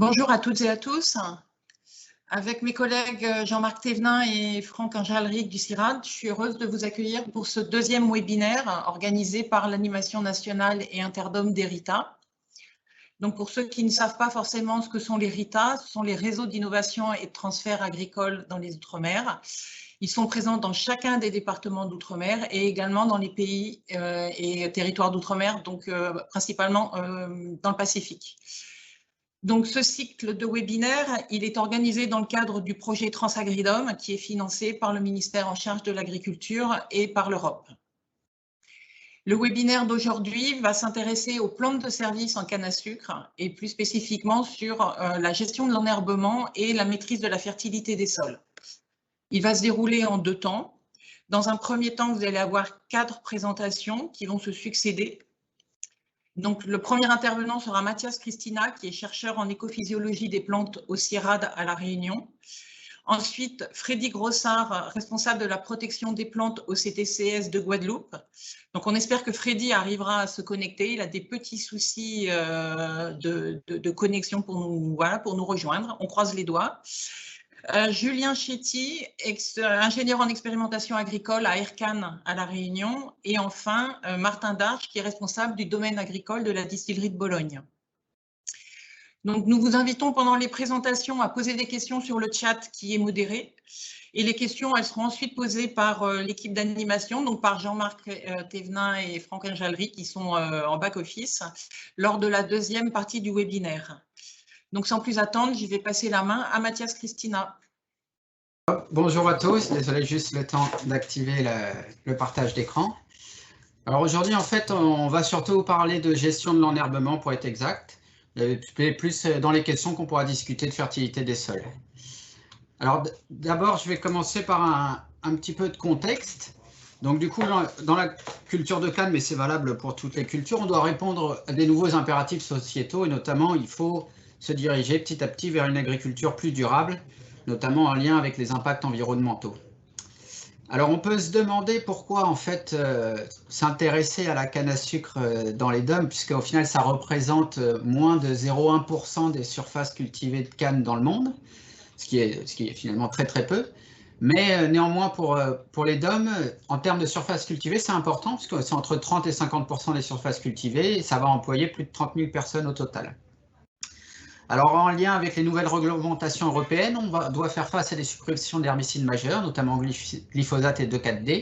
Bonjour à toutes et à tous. Avec mes collègues Jean-Marc Thévenin et Franck Anjalric du CIRAD, je suis heureuse de vous accueillir pour ce deuxième webinaire organisé par l'Animation nationale et Interdom des RITA. Donc pour ceux qui ne savent pas forcément ce que sont les RITA, ce sont les réseaux d'innovation et de transfert agricole dans les Outre-mer. Ils sont présents dans chacun des départements d'Outre-mer et également dans les pays et territoires d'Outre-mer, donc principalement dans le Pacifique. Donc, ce cycle de webinaires, il est organisé dans le cadre du projet Transagridom qui est financé par le ministère en charge de l'Agriculture et par l'Europe. Le webinaire d'aujourd'hui va s'intéresser aux plantes de service en canne à sucre et plus spécifiquement sur la gestion de l'enherbement et la maîtrise de la fertilité des sols. Il va se dérouler en 2 temps. Dans un premier temps, vous allez avoir 4 présentations qui vont se succéder. Donc, le premier intervenant sera Mathias Christina, qui est chercheur en écophysiologie des plantes au CIRAD à La Réunion. Ensuite, Freddy Grossard, responsable de la protection des plantes au CTCS de Guadeloupe. Donc, on espère que Freddy arrivera à se connecter. Il a des petits soucis de connexion pour nous rejoindre. On croise les doigts. Julien Chetty, ingénieur en expérimentation agricole à Ercan à La Réunion. Et enfin, Martin Darche, qui est responsable du domaine agricole de la distillerie de Bologne. Donc, nous vous invitons pendant les présentations à poser des questions sur le chat qui est modéré. Et les questions, elles seront ensuite posées par l'équipe d'animation, donc par Jean-Marc Thévenin et Franck Anjalric, qui sont en back-office, lors de la deuxième partie du webinaire. Donc, sans plus attendre, je vais passer la main à Mathias Christina. Bonjour à tous, désolé, juste le temps d'activer le partage d'écran. Alors aujourd'hui, en fait, on va surtout parler de gestion de l'enherbement pour être exact, plus dans les questions qu'on pourra discuter de fertilité des sols. Alors d'abord, je vais commencer par un petit peu de contexte. Donc du coup, dans la culture de canne, mais c'est valable pour toutes les cultures, on doit répondre à des nouveaux impératifs sociétaux et notamment, il faut se diriger petit à petit vers une agriculture plus durable, notamment en lien avec les impacts environnementaux. Alors on peut se demander pourquoi en fait s'intéresser à la canne à sucre dans les DOM, puisqu'au final ça représente moins de 0,1% des surfaces cultivées de canne dans le monde, ce qui est finalement très très peu. Mais néanmoins pour les DOM, en termes de surface cultivée, c'est important, puisque c'est entre 30 et 50% des surfaces cultivées, et ça va employer plus de 30 000 personnes au total. Alors, en lien avec les nouvelles réglementations européennes, on doit faire face à des suppressions d'herbicides majeurs, notamment glyphosate et 2,4-D.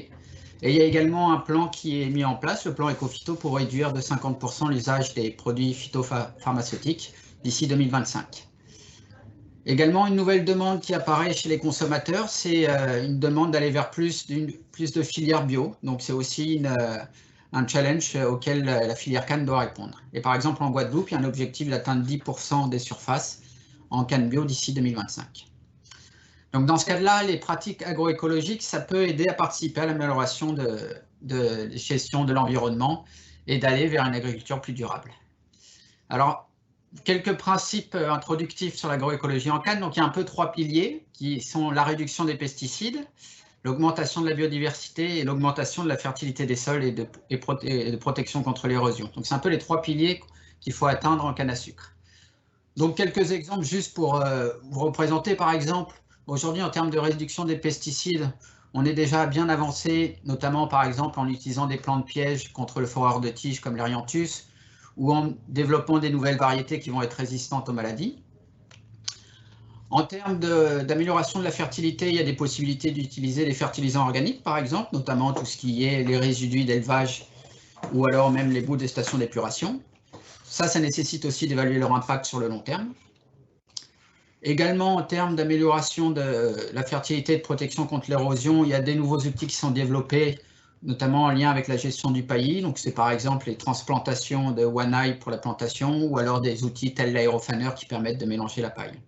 Et il y a également un plan qui est mis en place, le plan Ecophyto, pour réduire de 50% l'usage des produits phytopharmaceutiques d'ici 2025. Également, une nouvelle demande qui apparaît chez les consommateurs, c'est une demande d'aller vers plus de filières bio. Donc, c'est aussi un challenge auquel la filière canne doit répondre. Et par exemple, en Guadeloupe, il y a un objectif d'atteindre 10% des surfaces en canne bio d'ici 2025. Donc dans ce cas-là, les pratiques agroécologiques, ça peut aider à participer à l'amélioration de gestion de l'environnement et d'aller vers une agriculture plus durable. Alors, quelques principes introductifs sur l'agroécologie en canne. Donc il y a un peu 3 piliers qui sont la réduction des pesticides, l'augmentation de la biodiversité et l'augmentation de la fertilité des sols et de protection contre l'érosion. Donc, c'est un peu les 3 piliers qu'il faut atteindre en canne à sucre. Donc, quelques exemples juste pour vous représenter. Par exemple, aujourd'hui, en termes de réduction des pesticides, on est déjà bien avancé, notamment, par exemple, en utilisant des plantes pièges contre le foreur de tige comme l'Erianthus ou en développant des nouvelles variétés qui vont être résistantes aux maladies. En termes d'amélioration de la fertilité, il y a des possibilités d'utiliser les fertilisants organiques, par exemple, notamment tout ce qui est les résidus d'élevage ou alors même les boues des stations d'épuration. Ça nécessite aussi d'évaluer leur impact sur le long terme. Également, en termes d'amélioration de la fertilité et de protection contre l'érosion, il y a des nouveaux outils qui sont développés, notamment en lien avec la gestion du paillis. Donc, c'est par exemple les transplantations de One-Eye pour la plantation ou alors des outils tels l'aérofaneur qui permettent de mélanger la paille.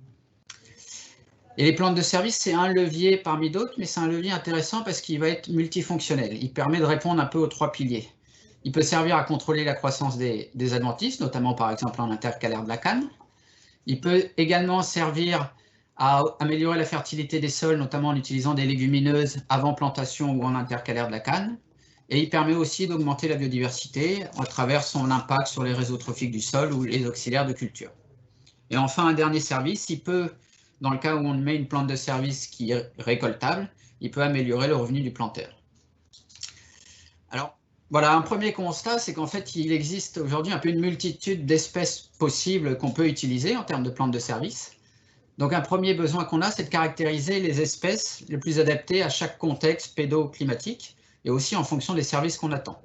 Et les plantes de service, c'est un levier parmi d'autres, mais c'est un levier intéressant parce qu'il va être multifonctionnel. Il permet de répondre un peu aux 3 piliers. Il peut servir à contrôler la croissance des adventices, notamment par exemple en intercalaire de la canne. Il peut également servir à améliorer la fertilité des sols, notamment en utilisant des légumineuses avant plantation ou en intercalaire de la canne. Et il permet aussi d'augmenter la biodiversité à travers son impact sur les réseaux trophiques du sol ou les auxiliaires de culture. Et enfin, un dernier service, il peut, dans le cas où on met une plante de service qui est récoltable, il peut améliorer le revenu du planteur. Alors, voilà, un premier constat, c'est qu'en fait, il existe aujourd'hui un peu une multitude d'espèces possibles qu'on peut utiliser en termes de plantes de service. Donc, un premier besoin qu'on a, c'est de caractériser les espèces les plus adaptées à chaque contexte pédoclimatique et aussi en fonction des services qu'on attend.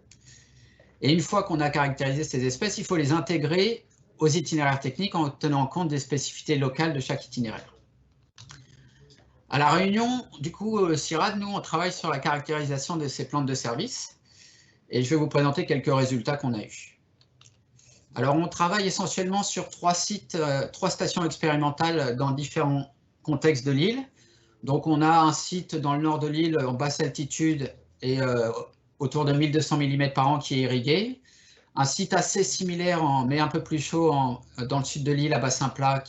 Et une fois qu'on a caractérisé ces espèces, il faut les intégrer aux itinéraires techniques en tenant compte des spécificités locales de chaque itinéraire. À La Réunion, du coup, CIRAD, nous, on travaille sur la caractérisation de ces plantes de service. Et je vais vous présenter quelques résultats qu'on a eus. Alors, on travaille essentiellement sur 3 sites, 3 stations expérimentales dans différents contextes de l'île. Donc, on a un site dans le nord de l'île, en basse altitude, et autour de 1200 mm par an qui est irrigué. Un site assez similaire, mais un peu plus chaud, dans le sud de l'île, à bassin plat,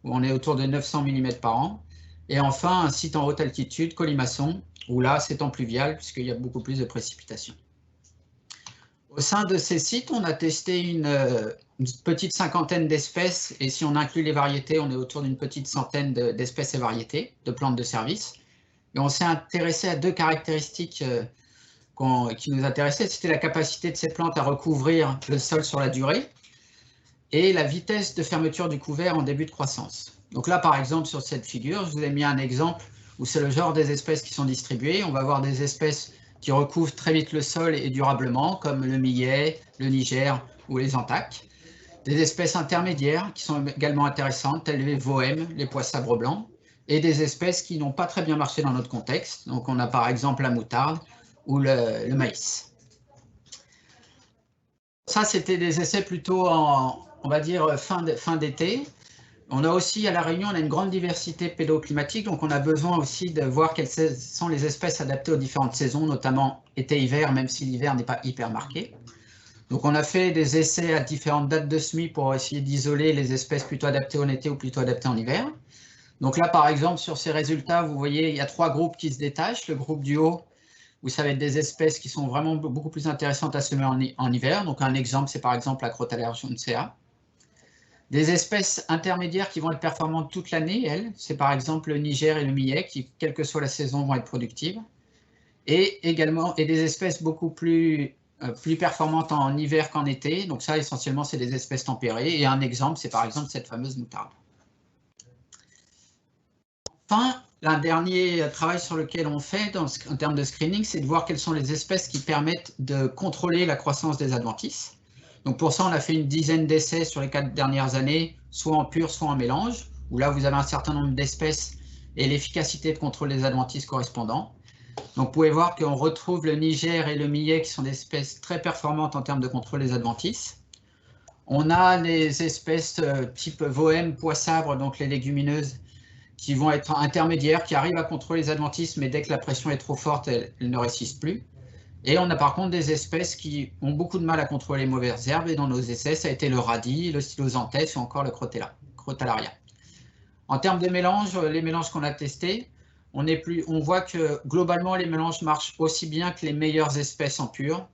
où on est autour de 900 mm par an. Et enfin, un site en haute altitude, Colimaçon, où là, c'est en pluvial, puisqu'il y a beaucoup plus de précipitations. Au sein de ces sites, on a testé une petite cinquantaine d'espèces, et si on inclut les variétés, on est autour d'une petite centaine d'espèces et variétés de plantes de service. Et on s'est intéressé à 2 caractéristiques qui nous intéressaient. C'était la capacité de ces plantes à recouvrir le sol sur la durée et la vitesse de fermeture du couvert en début de croissance. Donc là, par exemple, sur cette figure, je vous ai mis un exemple où c'est le genre des espèces qui sont distribuées. On va voir des espèces qui recouvrent très vite le sol et durablement, comme le millet, le niger ou les antaques. Des espèces intermédiaires qui sont également intéressantes, telles les voèmes, les pois sabres blancs, et des espèces qui n'ont pas très bien marché dans notre contexte. Donc on a par exemple la moutarde ou le maïs. Ça, c'était des essais plutôt on va dire, fin d'été. On a aussi, à La Réunion, on a une grande diversité pédoclimatique, donc on a besoin aussi de voir quelles sont les espèces adaptées aux différentes saisons, notamment été-hiver, même si l'hiver n'est pas hyper marqué. Donc on a fait des essais à différentes dates de semis pour essayer d'isoler les espèces plutôt adaptées en été ou plutôt adaptées en hiver. Donc là, par exemple, sur ces résultats, vous voyez, il y a 3 groupes qui se détachent. Le groupe du haut, où ça va être des espèces qui sont vraiment beaucoup plus intéressantes à semer en hiver. Donc un exemple, c'est par exemple la Crotalaria jonesea. Des espèces intermédiaires qui vont être performantes toute l'année, elles, c'est par exemple le niger et le millet, qui, quelle que soit la saison, vont être productives. Et également des espèces beaucoup plus performantes en hiver qu'en été. Donc ça, essentiellement, c'est des espèces tempérées. Et un exemple, c'est par exemple cette fameuse moutarde. Enfin, un dernier travail sur lequel on fait en termes de screening, c'est de voir quelles sont les espèces qui permettent de contrôler la croissance des adventices. Donc pour ça, on a fait une dizaine d'essais sur les 4 dernières années, soit en pur, soit en mélange, où là, vous avez un certain nombre d'espèces et l'efficacité de contrôle des adventices correspondant. Donc vous pouvez voir qu'on retrouve le niger et le millet qui sont des espèces très performantes en termes de contrôle des adventices. On a les espèces type voème, pois sabre, donc les légumineuses, qui vont être intermédiaires, qui arrivent à contrôler les adventices, mais dès que la pression est trop forte, elles ne résistent plus. Et on a par contre des espèces qui ont beaucoup de mal à contrôler les mauvaises herbes, et dans nos essais, ça a été le radis, le stylosanthes ou encore le crotalaria. En termes de mélanges, les mélanges qu'on a testés, on voit que globalement, les mélanges marchent aussi bien que les meilleures espèces en pur,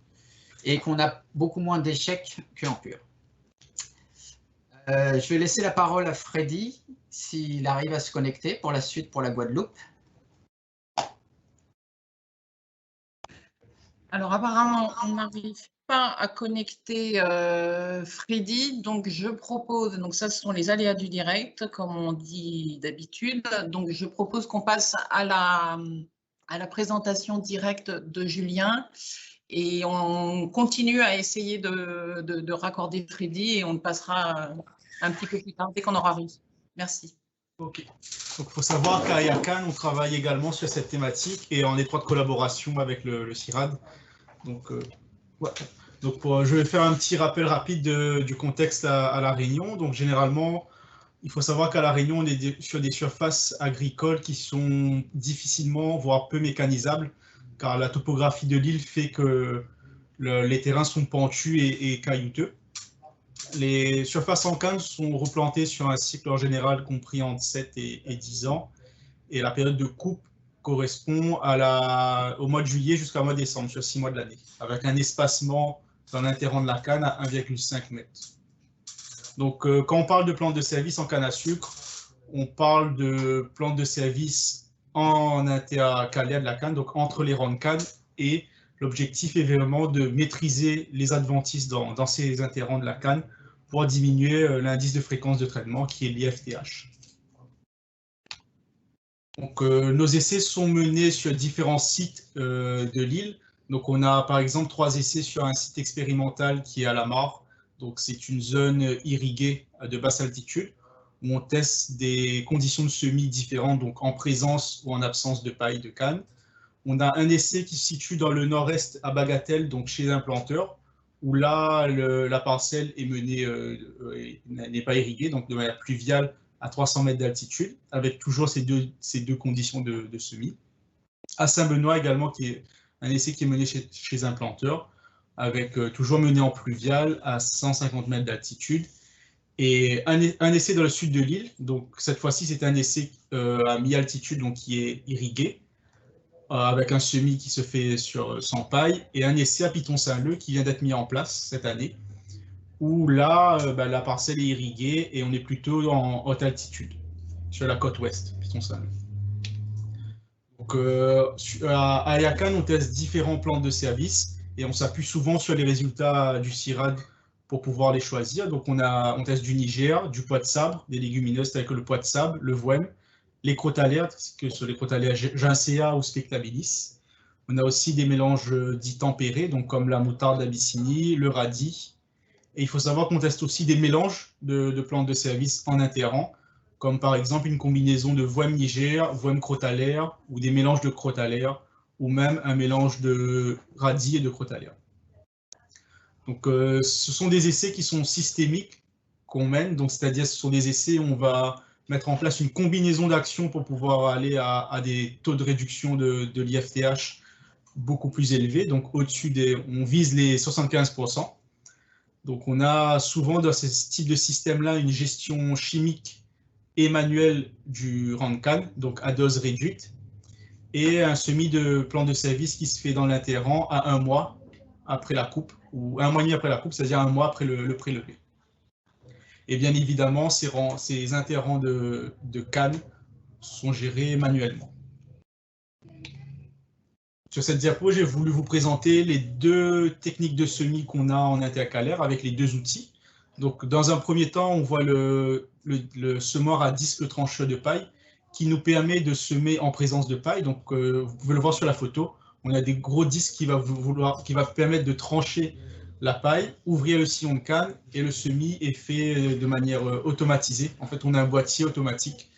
et qu'on a beaucoup moins d'échecs qu'en pur. Je vais laisser la parole à Freddy, s'il arrive à se connecter pour la suite pour la Guadeloupe. Alors apparemment, on n'arrive pas à connecter Freddy, donc je propose, donc ça ce sont les aléas du direct, comme on dit d'habitude, donc je propose qu'on passe à la présentation directe de Julien, et on continue à essayer de raccorder Freddy, et on passera un petit peu plus tard dès qu'on aura réussi. Merci. Ok. Donc, il faut savoir qu'à IACAN, on travaille également sur cette thématique et en étroite collaboration avec le CIRAD. Donc, ouais. Donc je vais faire un petit rappel rapide du contexte à La Réunion. Donc, généralement, il faut savoir qu'à La Réunion, on est sur des surfaces agricoles qui sont difficilement, voire peu mécanisables, car la topographie de l'île fait que les terrains sont pentus et caillouteux. Les surfaces en canne sont replantées sur un cycle en général compris entre 7 et 10 ans. Et la période de coupe correspond au mois de juillet jusqu'au mois de décembre, sur 6 mois de l'année, avec un espacement dans l'interrand de la canne à 1,5 m. Donc, quand on parle de plantes de service en canne à sucre, on parle de plantes de service en intercalaire de la canne, donc entre les rangs de canne, et l'objectif est vraiment de maîtriser les adventices dans ces interrangs de la canne pour diminuer l'indice de fréquence de traitement qui est l'IFTH. Donc, nos essais sont menés sur différents sites de l'île. Donc, on a par exemple 3 essais sur un site expérimental qui est à la Mare. Donc, c'est une zone irriguée de basse altitude où on teste des conditions de semis différentes, donc en présence ou en absence de paille de canne. On a un essai qui se situe dans le nord-est à Bagatelle, donc chez un planteur, où là, la parcelle est menée, n'est pas irriguée, donc de manière pluviale à 300 mètres d'altitude, avec toujours ces deux conditions de semis. À Saint-Benoît également, qui est un essai qui est mené chez un planteur, avec toujours mené en pluvial à 150 mètres d'altitude. Et un essai dans le sud de l'île, donc cette fois-ci c'est un essai à mi-altitude, donc qui est irrigué, avec un semis qui se fait sans paille, et un essai à Piton-Saint-Leu qui vient d'être mis en place cette année, où là, la parcelle est irriguée et on est plutôt en haute altitude, sur la côte ouest, Piton-Saint-Leu. Donc, à Ayacan, on teste différentes plantes de service et on s'appuie souvent sur les résultats du CIRAD pour pouvoir les choisir. Donc, on teste du Niger, du pois de sabre, des légumineuses telles que le pois de sabre, le voème, les crotalaires, que sur les crotalaires Gincea ou Spectabilis. On a aussi des mélanges dits tempérés, donc comme la moutarde d'Abyssinie, le radis. Et il faut savoir qu'on teste aussi des mélanges de plantes de service en interrang, comme par exemple une combinaison de voème Niger, voème crotalaire, ou des mélanges de crotalaire, ou même un mélange de radis et de crotalaire. Donc, ce sont des essais qui sont systémiques qu'on mène, donc c'est-à-dire ce sont des essais où on va mettre en place une combinaison d'actions pour pouvoir aller à des taux de réduction de l'IFTH beaucoup plus élevés. Donc, au-dessus on vise les 75%. Donc, on a souvent dans ce type de système-là une gestion chimique et manuelle du rang de canne, donc à dose réduite, et un semis de plan de service qui se fait dans l'interrang à 1 mois après la coupe, ou 1 mois et demi après la coupe, c'est-à-dire 1 mois après le prélevé. Et bien évidemment, ces interrangs de canne sont gérés manuellement. Sur cette diapo, j'ai voulu vous présenter les 2 techniques de semis qu'on a en intercalaire avec les 2 outils. Donc, dans un premier temps, on voit le semoir à disque trancheur de paille qui nous permet de semer en présence de paille. Donc, vous pouvez le voir sur la photo. On a des gros disques qui va permettre de trancher la paille, ouvrir le sillon de canne et le semis est fait de manière automatisée. En fait, on a un boîtier automatique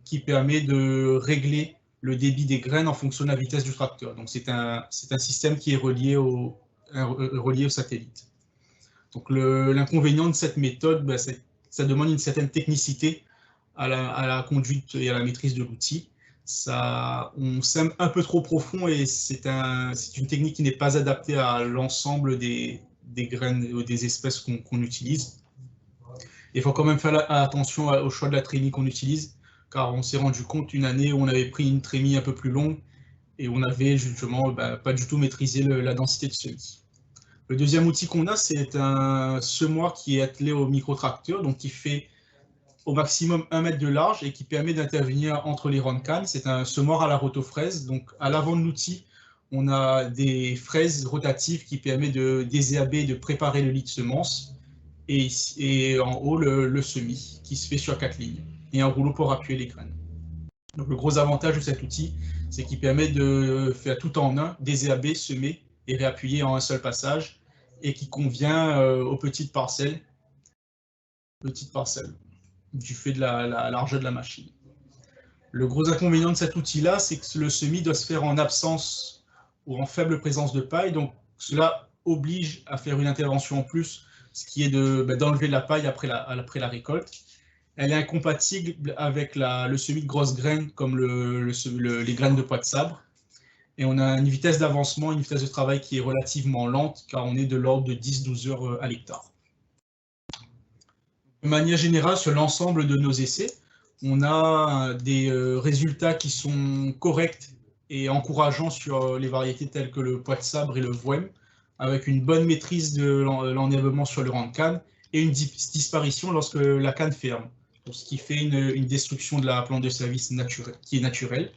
qui permet de régler le débit des graines en fonction de la vitesse du tracteur. Donc, c'est un système qui est relié au satellite. Donc, l'inconvénient de cette méthode, ça demande une certaine technicité à la conduite et à la maîtrise de l'outil. On sème un peu trop profond et c'est une technique qui n'est pas adaptée à l'ensemble des graines ou des espèces qu'on utilise. Il faut quand même faire attention au choix de la trémie qu'on utilise, car on s'est rendu compte une année où on avait pris une trémie un peu plus longue et on avait justement pas du tout maîtrisé la densité de semis. Le deuxième outil qu'on a, c'est un semoir qui est attelé au micro-tracteur, donc qui fait au maximum 1 mètre de large et qui permet d'intervenir entre les rangs de canne. C'est un semoir à la rotofraise, donc à l'avant de l'outil, on a des fraises rotatives qui permettent de désherber, de préparer le lit de semence, et en haut le semis qui se fait sur 4 lignes, et un rouleau pour appuyer les graines. Donc le gros avantage de cet outil, c'est qu'il permet de faire tout en un, désherber, semer et réappuyer en un seul passage, et qui convient aux petites parcelles du fait de la largeur de la machine. Le gros inconvénient de cet outil-là, c'est que le semis doit se faire en absence ou en faible présence de paille, donc cela oblige à faire une intervention en plus, ce qui est d'enlever la paille après la récolte. Elle est incompatible avec le semis de grosses graines comme les graines de pois de sabre. Et on a une vitesse d'avancement, une vitesse de travail qui est relativement lente, car on est de l'ordre de 10-12 heures à l'hectare. De manière générale, sur l'ensemble de nos essais, on a des résultats qui sont corrects et encourageants sur les variétés telles que le pois de sabre et le voème, avec une bonne maîtrise de l'enherbement sur le rang de canne et une disparition lorsque la canne ferme, donc ce qui fait une destruction de la plante de service qui est naturelle.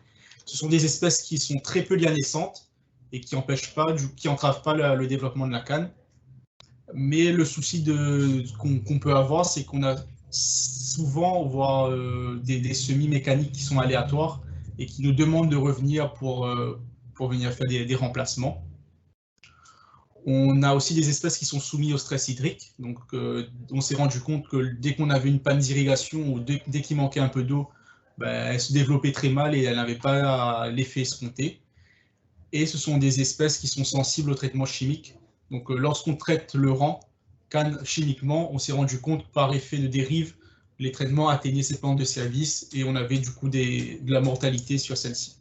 Ce sont des espèces qui sont très peu lianescentes et qui n'entravent pas le développement de la canne. Mais le souci qu'on peut avoir, c'est qu'on a souvent des semis mécaniques qui sont aléatoires et qui nous demandent de revenir pour venir faire des remplacements. On a aussi des espèces qui sont soumises au stress hydrique. Donc, on s'est rendu compte que dès qu'on avait une panne d'irrigation ou dès qu'il manquait un peu d'eau, elle se développait très mal et elle n'avait pas l'effet escompté. Et ce sont des espèces qui sont sensibles au traitement chimique. Donc, lorsqu'on traite le rang canne chimiquement, on s'est rendu compte par effet de dérive, les traitements atteignaient ces plantes de service et on avait du coup de la mortalité sur celles-ci.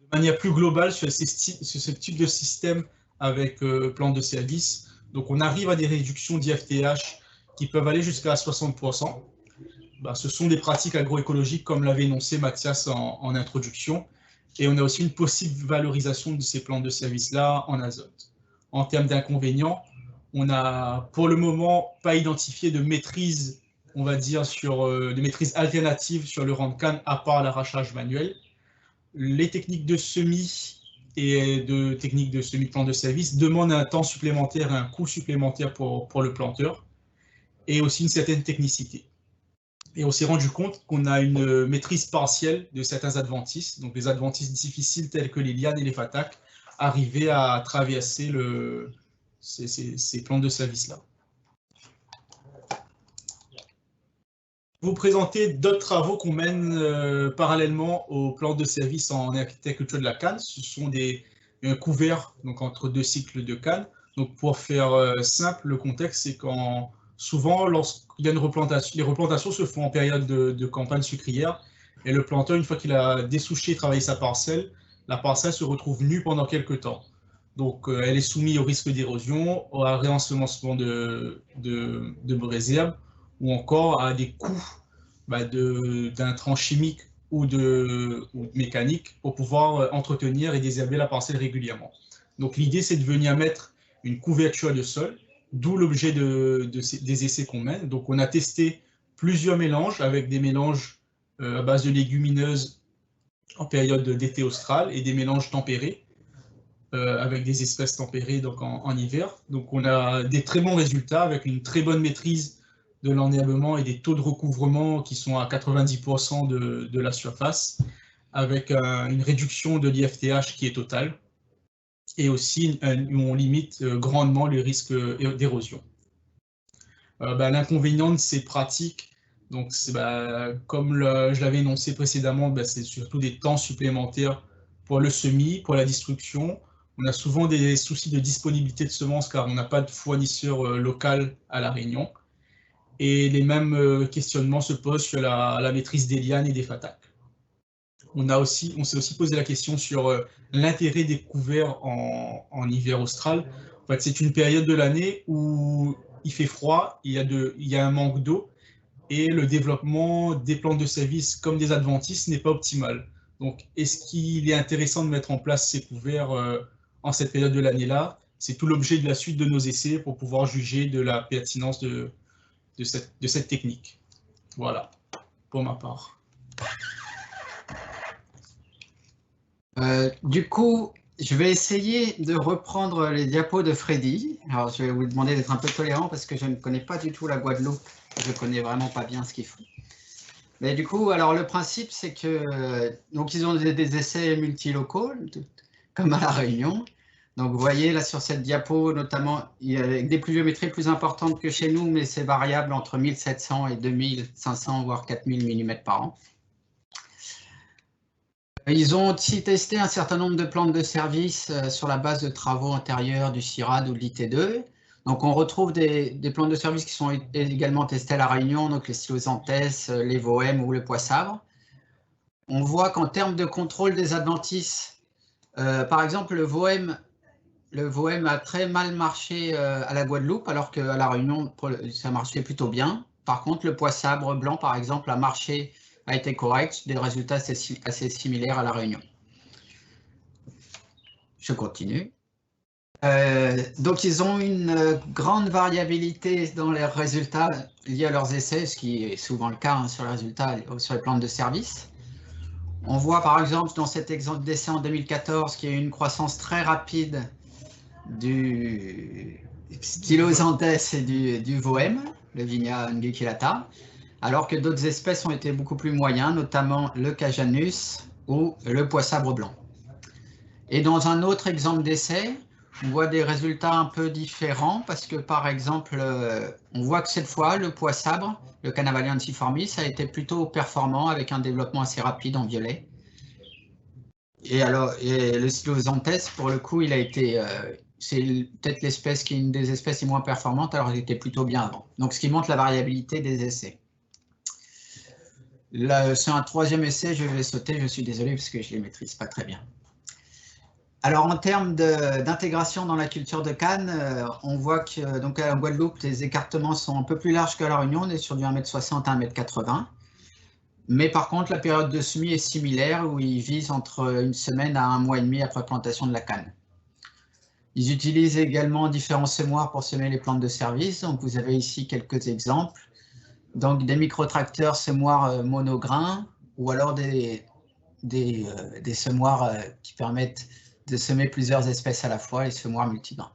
De manière plus globale, sur ce type de système avec plantes de service, donc on arrive à des réductions d'IFTH qui peuvent aller jusqu'à 60%. Ce sont des pratiques agroécologiques comme l'avait énoncé Mathias en introduction. Et on a aussi une possible valorisation de ces plantes de service-là en azote. En termes d'inconvénients, on n'a pour le moment pas identifié de maîtrise, on va dire, de maîtrise alternative sur le rang de canne à part l'arrachage manuel. Les techniques de semis et de techniques de semis de plantes de service demandent un temps supplémentaire et un coût supplémentaire pour le planteur et aussi une certaine technicité. Et on s'est rendu compte qu'on a une maîtrise partielle de certains adventices, donc les adventices difficiles tels que les lianes et les fataques, arrivaient à traverser ces plantes de service-là. Vous présenter d'autres travaux qu'on mène parallèlement aux plantes de service en agriculture de la canne. Ce sont un couvert donc, entre deux cycles de canne. Donc, pour faire simple, le contexte, c'est souvent, lorsqu'il y a une replantation, les replantations se font en période de campagne sucrière. Et le planteur, une fois qu'il a dessouché et travaillé sa parcelle, la parcelle se retrouve nue pendant quelques temps. Donc, elle est soumise au risque d'érosion, au réensemencement de mauvaises herbes, ou encore à des coûts d'intrants chimiques ou mécaniques pour pouvoir entretenir et désherber la parcelle régulièrement. Donc, l'idée, c'est de venir mettre une couverture de sol, d'où l'objet des essais qu'on mène. Donc, on a testé plusieurs mélanges avec des mélanges à base de légumineuses en période d'été austral et des mélanges tempérés avec des espèces tempérées donc en hiver. Donc, on a des très bons résultats avec une très bonne maîtrise de l'enherbement et des taux de recouvrement qui sont à 90% de la surface, avec une réduction de l'IFTH qui est totale. Et aussi, on limite grandement les risques d'érosion. L'inconvénient de ces pratiques, donc comme je l'avais énoncé précédemment, c'est surtout des temps supplémentaires pour le semis, pour la destruction. On a souvent des soucis de disponibilité de semences car on n'a pas de fournisseur local à La Réunion. Et les mêmes questionnements se posent sur la maîtrise des lianes et des fataques. On s'est aussi posé la question sur l'intérêt des couverts en hiver austral. En fait, c'est une période de l'année où il fait froid, il y a un manque d'eau et le développement des plantes de service comme des adventices n'est pas optimal. Donc, est-ce qu'il est intéressant de mettre en place ces couverts en cette période de l'année-là? C'est tout l'objet de la suite de nos essais pour pouvoir juger de la pertinence de cette technique. Voilà, pour ma part. Du coup, je vais essayer de reprendre les diapos de Freddy. Alors, je vais vous demander d'être un peu tolérant parce que je ne connais pas du tout la Guadeloupe. Je ne connais vraiment pas bien ce qu'ils font. Mais du coup, alors le principe, c'est que donc ils ont des essais multilocaux, comme à La Réunion. Donc, vous voyez là sur cette diapo, notamment, il y a des pluviométries plus importantes que chez nous, mais c'est variable entre 1700 et 2500, voire 4000 mm par an. Ils ont aussi testé un certain nombre de plantes de service sur la base de travaux antérieurs du CIRAD ou de l'IT2. Donc, on retrouve des plantes de service qui sont également testées à La Réunion, donc les Stylosanthes, les Voèmes ou le Poissabre. On voit qu'en termes de contrôle des adventices, par exemple, le Voème a très mal marché à la Guadeloupe, alors qu'à La Réunion, ça marchait plutôt bien. Par contre, le Poissabre blanc, par exemple, a été correct, des résultats assez similaires à La Réunion. Je continue. Donc, ils ont une grande variabilité dans leurs résultats liés à leurs essais, ce qui est souvent le cas sur les résultats sur les plantes de service. On voit par exemple dans cet exemple d'essai en 2014 qu'il y a eu une croissance très rapide du Stylosanthes et du Voème, le Vigna unguiculata, alors que d'autres espèces ont été beaucoup plus moyens, notamment le Cajanus ou le poissabre blanc. Et dans un autre exemple d'essai, on voit des résultats un peu différents parce que, par exemple, on voit que cette fois, le poissabre, le Canavalia ensiformis, a été plutôt performant avec un développement assez rapide en violet. Et le Stylosanthes, pour le coup, il a été, c'est peut-être l'espèce qui est une des espèces les moins performantes, alors il était plutôt bien avant. Donc, ce qui montre la variabilité des essais. Là, c'est un troisième essai, je vais sauter, je suis désolé parce que je ne les maîtrise pas très bien. Alors, en termes d'intégration dans la culture de canne, on voit que donc, en Guadeloupe, les écartements sont un peu plus larges qu'à La Réunion, on est sur du 1,60 m à 1,80 m. Mais par contre, la période de semis est similaire, où ils visent entre une semaine à 1 mois et demi après plantation de la canne. Ils utilisent également différents semoirs pour semer les plantes de service. Donc, vous avez ici quelques exemples. Donc, des microtracteurs semoirs monograins, ou alors des semoirs qui permettent de semer plusieurs espèces à la fois, les semoirs multigrains.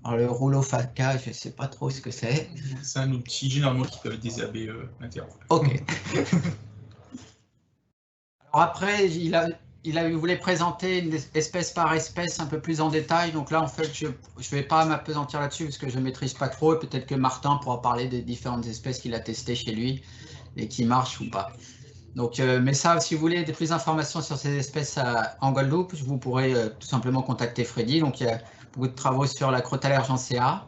Alors, le rouleau Falca, je ne sais pas trop ce que c'est. C'est un outil généralement qui peut être des AB interne. OK. Alors après, il voulait présenter une espèce par espèce un peu plus en détail. Donc là, en fait, je ne vais pas m'appesantir là-dessus parce que je ne maîtrise pas trop. Et peut-être que Martin pourra parler des différentes espèces qu'il a testées chez lui et qui marchent ou pas. Donc, mais ça, si vous voulez plus d'informations sur ces espèces en Guadeloupe, vous pourrez tout simplement contacter Freddy. Donc, il y a beaucoup de travaux sur la Crotalaire argentea,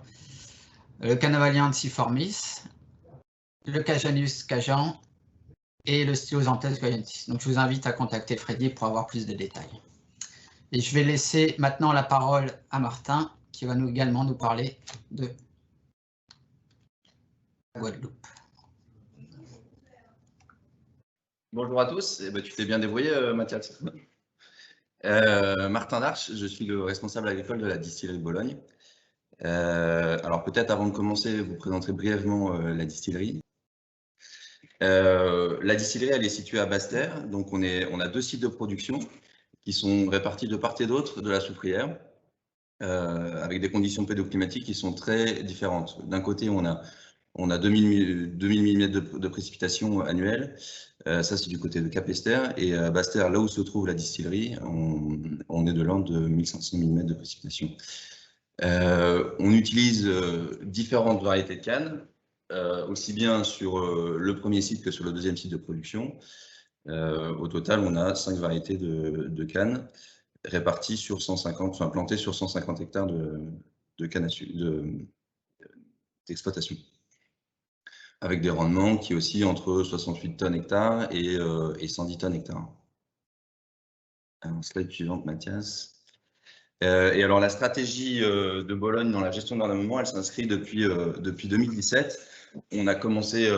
le Canavalia ensiformis, le Cajanus cajan et le Stylosanthes guyanensis. Donc, je vous invite à contacter Freddy pour avoir plus de détails. Et je vais laisser maintenant la parole à Martin, qui va également nous parler de Guadeloupe. Bonjour à tous, eh ben, tu t'es bien débrouillé Mathias. Martin Darche, je suis le responsable agricole de la distillerie de Bologne. Alors peut-être avant de commencer, vous présenterez brièvement la distillerie. La distillerie, elle est située à Basse-Terre, donc on a 2 sites de production qui sont répartis de part et d'autre de la soufrière, avec des conditions pédoclimatiques qui sont très différentes. D'un côté, on a 2000 mm de précipitations annuelles. Ça, c'est du côté de Capesterre. Et à Basse-Terre, là où se trouve la distillerie, on est de l'ordre de 1500 mm de précipitation. On utilise différentes variétés de cannes, aussi bien sur le premier site que sur le deuxième site de production. Au total, on a 5 variétés de cannes réparties sur 150, enfin plantées sur 150 hectares de canne d'exploitation. Avec des rendements qui oscillent entre 68 tonnes hectares et 110 tonnes hectares. Alors, slide suivante, Mathias. Et alors, la stratégie de Bologne dans la gestion de l'ornement, elle s'inscrit depuis 2017. On a commencé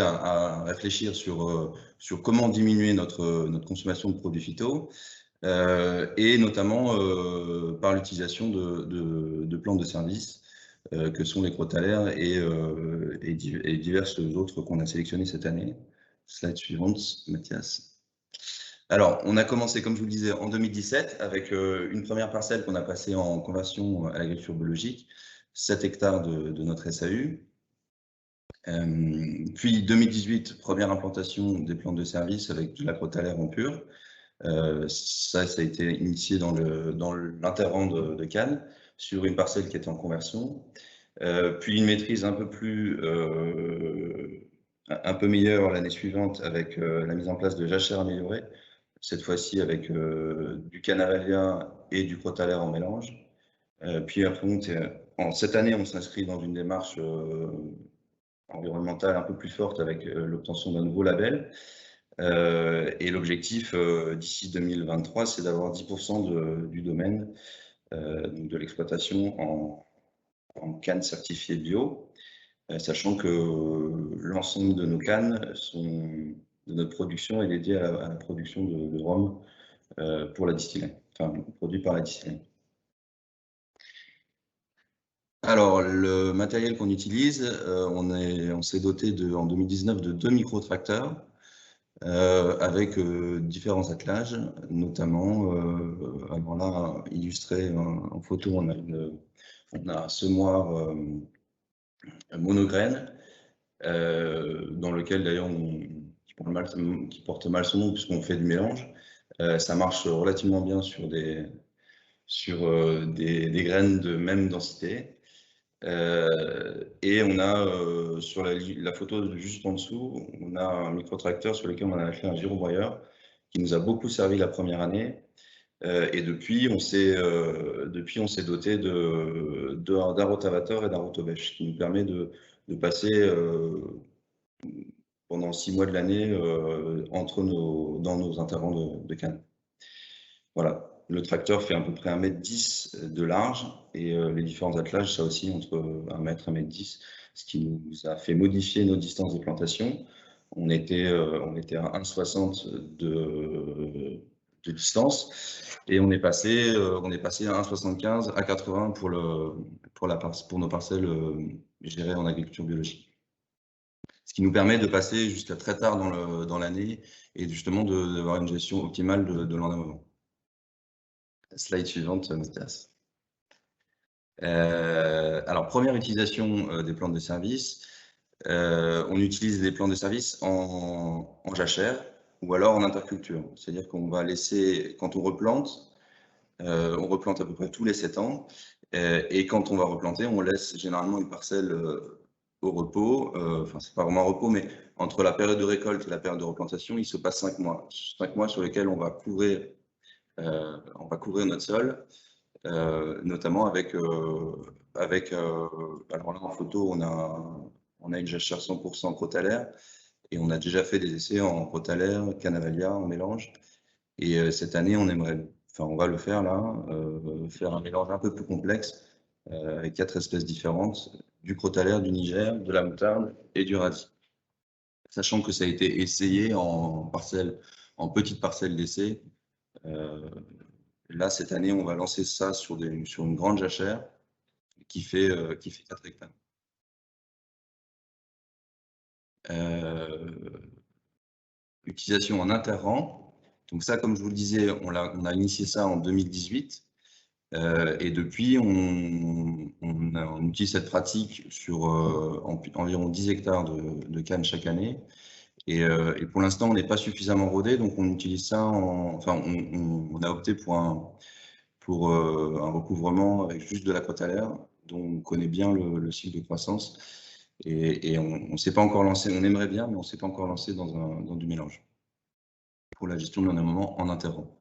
à réfléchir sur comment diminuer notre consommation de produits phyto, et notamment par l'utilisation de plantes de service, que sont les crotalaires et diverses autres qu'on a sélectionnées cette année. Slide suivante, Mathias. Alors, on a commencé, comme je vous le disais, en 2017 avec une première parcelle qu'on a passée en conversion à l'agriculture biologique, 7 hectares de notre SAU. Puis 2018, première implantation des plantes de service avec de la crotalaire en pur. Ça a été initié dans l'interrand de Cannes, sur une parcelle qui était en conversion, puis une maîtrise un peu meilleure l'année suivante avec la mise en place de jachères améliorées, cette fois-ci avec du Canavalia et du crotalaire en mélange. Puis après, cette année, on s'inscrit dans une démarche environnementale un peu plus forte avec l'obtention d'un nouveau label. Et l'objectif d'ici 2023, c'est d'avoir 10% du domaine de l'exploitation en cannes certifiées bio, sachant que l'ensemble de nos cannes de notre production est dédié à la production de rhum pour la distillerie, enfin produit par la distillerie. Alors, le matériel qu'on utilise, on s'est doté en 2019 de 2 micro-tracteurs avec différents attelages, notamment, alors là, illustré en photo, on a un semoir monograine, dans lequel d'ailleurs qui porte mal son nom puisqu'on fait du mélange. Ça marche relativement bien sur des graines de même densité. Et on a sur la photo juste en dessous, on a un micro-tracteur sur lequel on a fait un girobroyeur qui nous a beaucoup servi la première année. Et depuis, on s'est doté d'un rotavateur et d'un rotobêche, qui nous permet de passer pendant 6 mois de l'année dans nos intervents de canne. Voilà. Le tracteur fait à peu près 1,10 m de large et les différents attelages, ça aussi entre 1 m, 1,10 m, ce qui nous a fait modifier nos distances de plantation. On était à 1,60 de distance et on est passé à 1,75 à 80 pour nos parcelles gérées en agriculture biologique. Ce qui nous permet de passer jusqu'à très tard dans l'année et justement d'avoir une gestion optimale de l'enherbement. Slide suivante, Mathias. Alors, première utilisation des plantes de service. On utilise les plantes de service en jachère ou alors en interculture. C'est-à-dire qu'on va laisser, quand on replante à peu près tous les 7 ans. Et quand on va replanter, on laisse généralement une parcelle au repos. Enfin, c'est pas vraiment au repos, mais entre la période de récolte et la période de replantation, il se passe 5 mois. 5 mois sur lesquels on va couvrir notre sol, notamment avec alors là en photo, on a une jachère 100% crotalaire et on a déjà fait des essais en crotalaire, canavalia, en mélange. Et cette année, on va le faire là, faire un mélange un peu plus complexe avec 4 espèces différentes, du crotalaire, du niger, de la moutarde et du radis. Sachant que ça a été essayé en petites parcelles d'essai. Là, cette année, on va lancer ça sur une grande jachère qui fait 4 hectares. Utilisation en interrang. Donc ça, comme je vous le disais, on a initié ça en 2018. Et depuis, on utilise cette pratique sur environ 10 hectares de canne chaque année. Et pour l'instant, on n'est pas suffisamment rodé, donc on utilise ça on a opté pour un recouvrement avec juste de la crotalaire, dont on connaît bien le cycle de croissance. Et on ne s'est pas encore lancé, on aimerait bien, mais on ne s'est pas encore lancé dans du mélange pour la gestion de l'enherbement en interrang.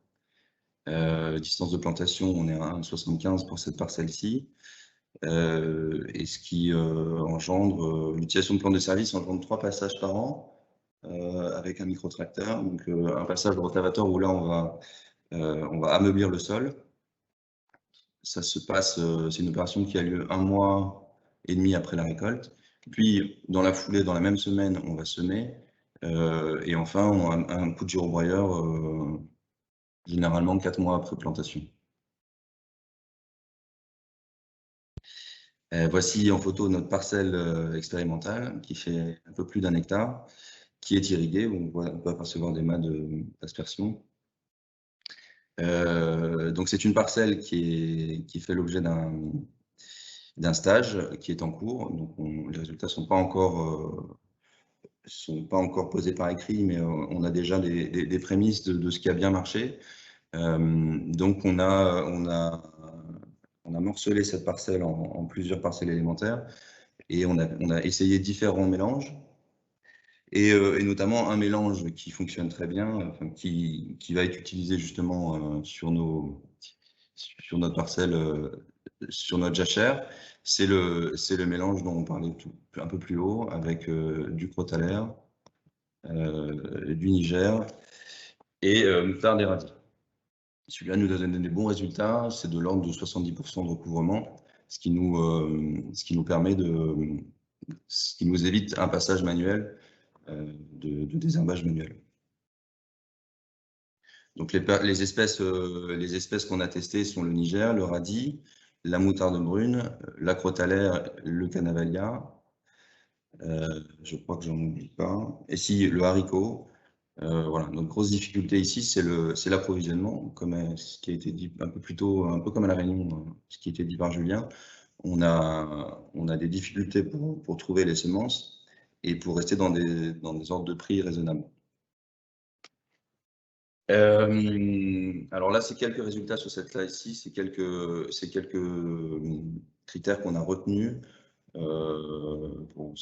Distance de plantation, on est à 1,75 pour cette parcelle-ci. Et ce qui engendre, l'utilisation de plantes de service engendre 3 passages par an avec un micro-tracteur. Donc un passage de rotavateur où là on va ameublir le sol. Ça se passe, c'est une opération qui a lieu 1 mois et demi après la récolte. Puis dans la foulée, dans la même semaine, on va semer. Et enfin, on a un coup de girobroyeur généralement 4 mois après plantation. Voici en photo notre parcelle expérimentale qui fait un peu plus d'1 hectare, qui est irriguée. On peut apercevoir des mâts d'aspersion. Donc c'est une parcelle qui fait l'objet d'un stage qui est en cours. Donc les résultats ne sont pas encore posés par écrit, mais on a déjà des prémices de ce qui a bien marché. Donc on a morcelé cette parcelle en plusieurs parcelles élémentaires et on a essayé différents mélanges et notamment un mélange qui fonctionne très bien, qui va être utilisé justement sur notre parcelle, sur notre jachère. C'est le mélange dont on parlait un peu plus haut avec du crotalaire, du niger et moutarde et radis. Celui-là nous donne des bons résultats, c'est de l'ordre de 70% de recouvrement, ce qui nous permet ce qui nous évite un passage manuel de désherbage manuel. Donc les espèces qu'on a testées sont le niger, le radis, la moutarde brune, l'acrotalaire, le canavalia. Je crois que j'en oublie pas. Et si, le haricot. Voilà, notre grosse difficulté ici, c'est l'approvisionnement, comme ce qui a été dit un peu plus tôt, un peu comme à La Réunion, ce qui a été dit par Julien. On a des difficultés pour trouver les semences et pour rester dans des ordres de prix raisonnables. Alors là, c'est quelques résultats sur cette slide ici, c'est quelques critères qu'on a retenus pour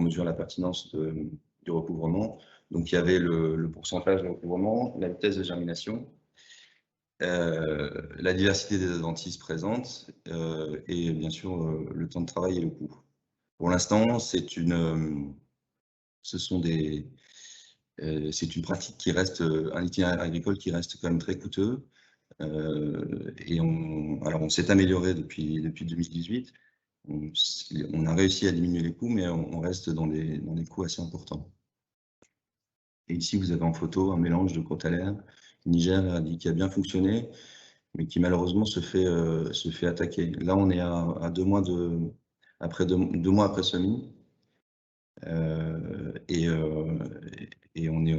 mesurer la pertinence du recouvrement. Donc il y avait le pourcentage de recouvrement, la vitesse de germination, la diversité des adventices présentes et bien sûr le temps de travail et le coût. Pour l'instant, c'est une pratique qui reste, un itinéraire agricole qui reste quand même très coûteux. Et on s'est amélioré depuis 2018. On a réussi à diminuer les coûts, mais on reste dans des coûts assez importants. Et ici, vous avez en photo un mélange de crotalaire, Niger, qui a bien fonctionné, mais qui malheureusement se fait attaquer. Là, on est à 2 mois après 2 mois après semis. Et on est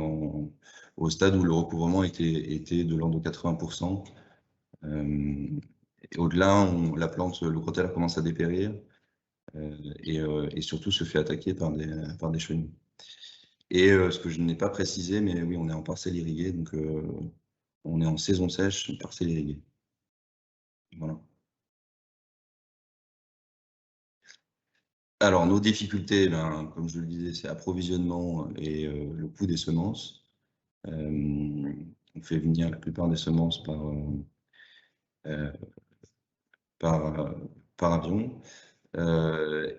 au stade où le recouvrement était de l'ordre de 80%. Et au-delà, la plante, le crotalaire commence à dépérir et surtout se fait attaquer par des chenilles. Et ce que je n'ai pas précisé, mais oui, on est en parcelle irriguée, donc on est en saison sèche, parcelle irriguée. Voilà. Alors, nos difficultés, comme je le disais, c'est approvisionnement et le coût des semences. On fait venir la plupart des semences par avion.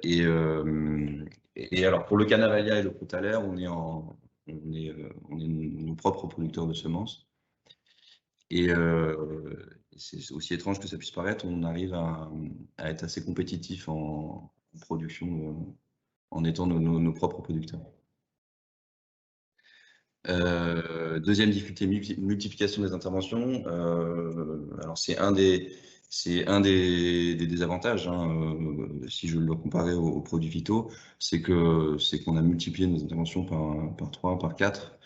Et alors, pour le canavalia et le crotalaire, on est nos propres producteurs de semences. Et c'est aussi étrange que ça puisse paraître, on arrive à être assez compétitif en production en étant nos propres producteurs. Deuxième difficulté, multiplication des interventions. Alors c'est un des désavantages, si je le comparais aux produits phyto, c'est qu'on a multiplié nos interventions par 3, par 4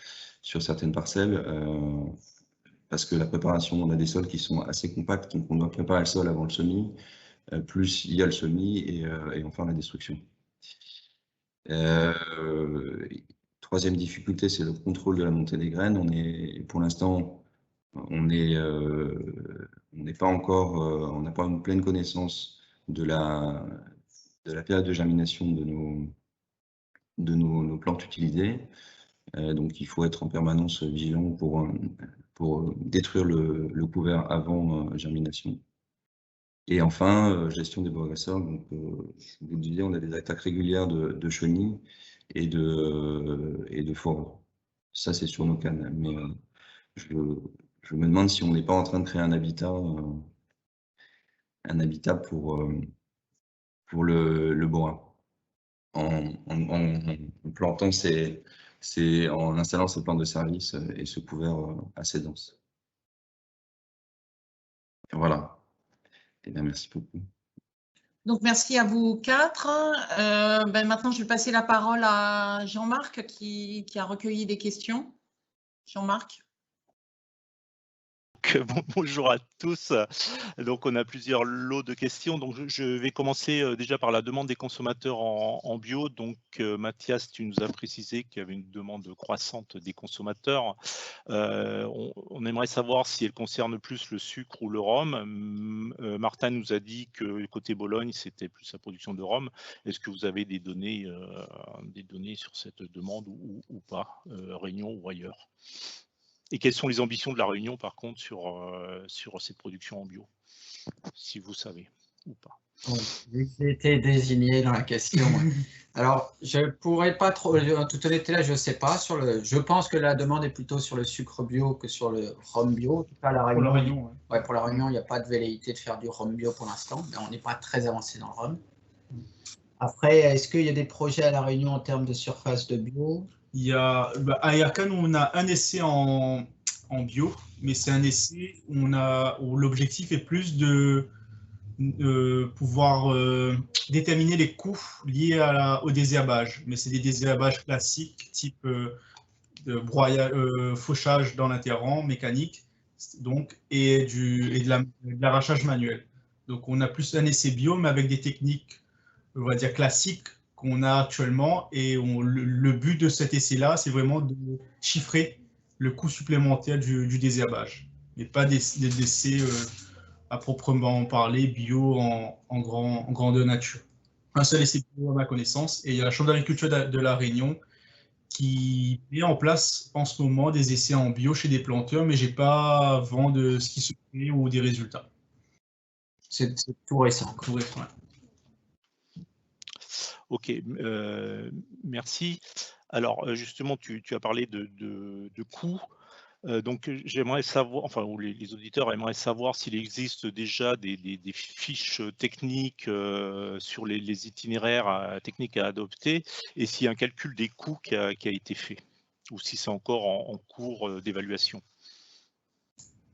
sur certaines parcelles, parce que la préparation, on a des sols qui sont assez compacts, donc on doit préparer le sol avant le semis, plus il y a le semis et enfin la destruction. Troisième difficulté, c'est le contrôle de la montée des graines. Pour l'instant, on n'est pas encore, on n'a pas une pleine connaissance de la période de germination de nos plantes utilisées. Donc, il faut être en permanence vigilant pour détruire le couvert avant germination. Et enfin, gestion des progresseurs. Donc, je vous le disais, on a des attaques régulières de chenilles et de foreurs. Ça, c'est sur nos cannes. Mais je me demande si on n'est pas en train de créer un habitat pour le boa. En plantant en installant ces plantes de service et ce couvert assez dense. Et voilà. Et bien, merci beaucoup. Donc, merci à vous 4. Maintenant, je vais passer la parole à Jean-Marc qui a recueilli des questions. Jean-Marc. Bonjour à tous. Donc, on a plusieurs lots de questions. Donc, je vais commencer déjà par la demande des consommateurs en bio. Donc, Mathias, tu nous as précisé qu'il y avait une demande croissante des consommateurs. On aimerait savoir si elle concerne plus le sucre ou le rhum. Martin nous a dit que côté Bologne, c'était plus la production de rhum. Est-ce que vous avez des données sur cette demande ou pas, Réunion ou ailleurs? Et quelles sont les ambitions de la Réunion, par contre, sur cette production en bio, si vous savez ou pas? J'ai été désigné dans la question. Alors, je ne pourrais pas trop, en toute honnêteté, là, je ne sais pas. Je pense que la demande est plutôt sur le sucre bio que sur le rhum bio. En tout cas, pour la Réunion, ouais, pour la Réunion, il n'y a pas de velléité de faire du rhum bio pour l'instant, mais on n'est pas très avancé dans le rhum. Après, est-ce qu'il y a des projets à la Réunion en termes de surface de bio? À Ayakan, on a un essai en bio, mais c'est un essai où l'objectif est plus de pouvoir déterminer les coûts liés au désherbage. Mais c'est des désherbages classiques, type fauchage dans l'interrang mécanique, donc, et de l'arrachage manuel. Donc on a plus un essai bio, mais avec des techniques, on va dire, classiques qu'on a actuellement. Et le but de cet essai-là, c'est vraiment de chiffrer le coût supplémentaire du désherbage, mais pas des essais à proprement parler bio en grandeur nature. Un seul essai bio à ma connaissance, et il y a la Chambre d'agriculture de La Réunion qui met en place en ce moment des essais en bio chez des planteurs, mais j'ai pas vent de ce qui se fait ou des résultats. C'est tout récent. Tout récent, ouais. Ok, merci. Alors justement, tu as parlé de coûts. Donc j'aimerais savoir, enfin, ou les auditeurs aimeraient savoir s'il existe déjà des fiches techniques sur les itinéraires techniques à adopter, et s'il y a un calcul des coûts qui a été fait, ou si c'est encore en cours d'évaluation.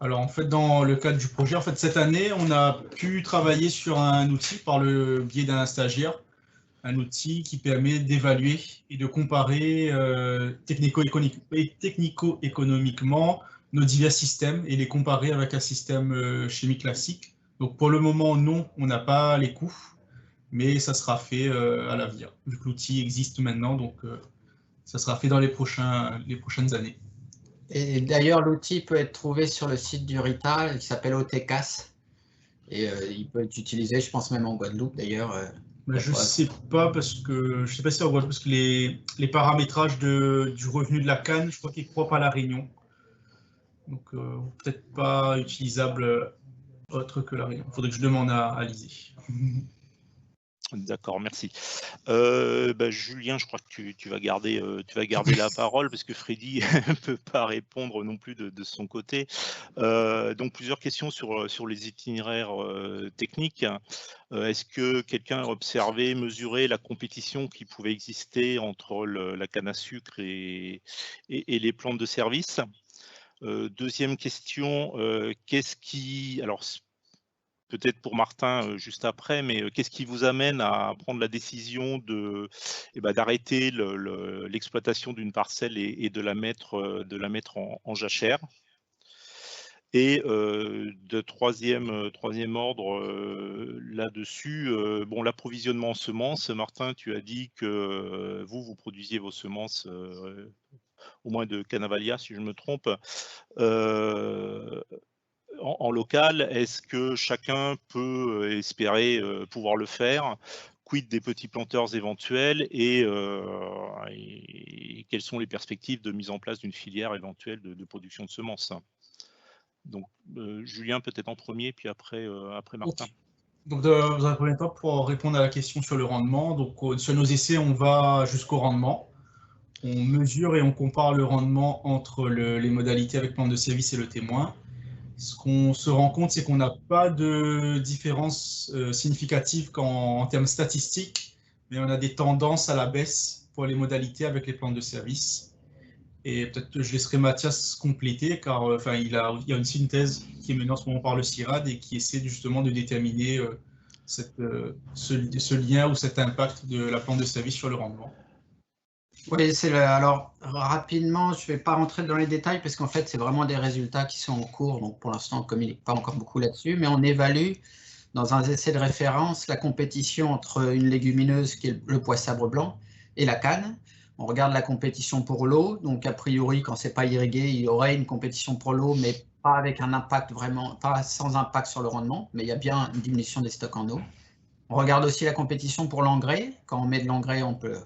Alors en fait, dans le cadre du projet, en fait, cette année, on a pu travailler sur un outil par le biais d'un stagiaire, un outil qui permet d'évaluer et de comparer technico-économiquement nos divers systèmes et les comparer avec un système chimique classique. Donc pour le moment, non, on n'a pas les coûts, mais ça sera fait à l'avenir, vu que l'outil existe maintenant, donc ça sera fait dans les prochaines années. Et d'ailleurs, l'outil peut être trouvé sur le site du RITA, qui s'appelle OTCAS. Et il peut être utilisé, je pense même en Guadeloupe d'ailleurs. Je ne sais pas, parce que je sais pas si c'est en Guadeloupe, parce que les paramétrages du revenu de la canne, je crois qu'ils ne croient pas à La Réunion. Donc peut-être pas utilisable autre que La Réunion. Il faudrait que je demande à Lizzie. D'accord, merci. Julien, je crois que tu vas garder la parole, parce que Freddy ne peut pas répondre non plus de son côté. Donc plusieurs questions sur les itinéraires techniques. Est-ce que quelqu'un a observé, mesuré la compétition qui pouvait exister entre la canne à sucre et les plantes de service? Deuxième question, qu'est-ce qui... Alors, peut-être pour Martin juste après, mais qu'est-ce qui vous amène à prendre la décision d'arrêter l'exploitation d'une parcelle et de la mettre en jachère? Et de troisième ordre là-dessus, l'approvisionnement en semences. Martin, tu as dit que vous produisiez vos semences, au moins de Canavalia, si je me trompe, en local. Est-ce que chacun peut espérer pouvoir le faire? Quid des petits planteurs éventuels, et quelles sont les perspectives de mise en place d'une filière éventuelle de production de semences? Donc Julien peut-être en premier, puis après Martin. Okay. Donc dans un premier temps, pour répondre à la question sur le rendement, donc sur nos essais, on va jusqu'au rendement. On mesure et on compare le rendement entre les modalités avec plante de service et le témoin. Ce qu'on se rend compte, c'est qu'on n'a pas de différence significative en termes statistiques, mais on a des tendances à la baisse pour les modalités avec les plantes de service. Et peut-être que je laisserai Mathias compléter, car il y a une synthèse qui est menée en ce moment par le CIRAD et qui essaie justement de déterminer ce lien ou cet impact de la plante de service sur le rendement. Oui, alors rapidement, je ne vais pas rentrer dans les détails parce qu'en fait, c'est vraiment des résultats qui sont en cours. Donc pour l'instant, on ne communique pas encore beaucoup là-dessus, mais on évalue dans un essai de référence la compétition entre une légumineuse qui est le pois sabre blanc et la canne. On regarde la compétition pour l'eau. Donc a priori, quand ce n'est pas irrigué, il y aurait une compétition pour l'eau, mais pas avec un impact vraiment, pas sans impact sur le rendement, mais il y a bien une diminution des stocks en eau. On regarde aussi la compétition pour l'engrais. Quand on met de l'engrais, on peut...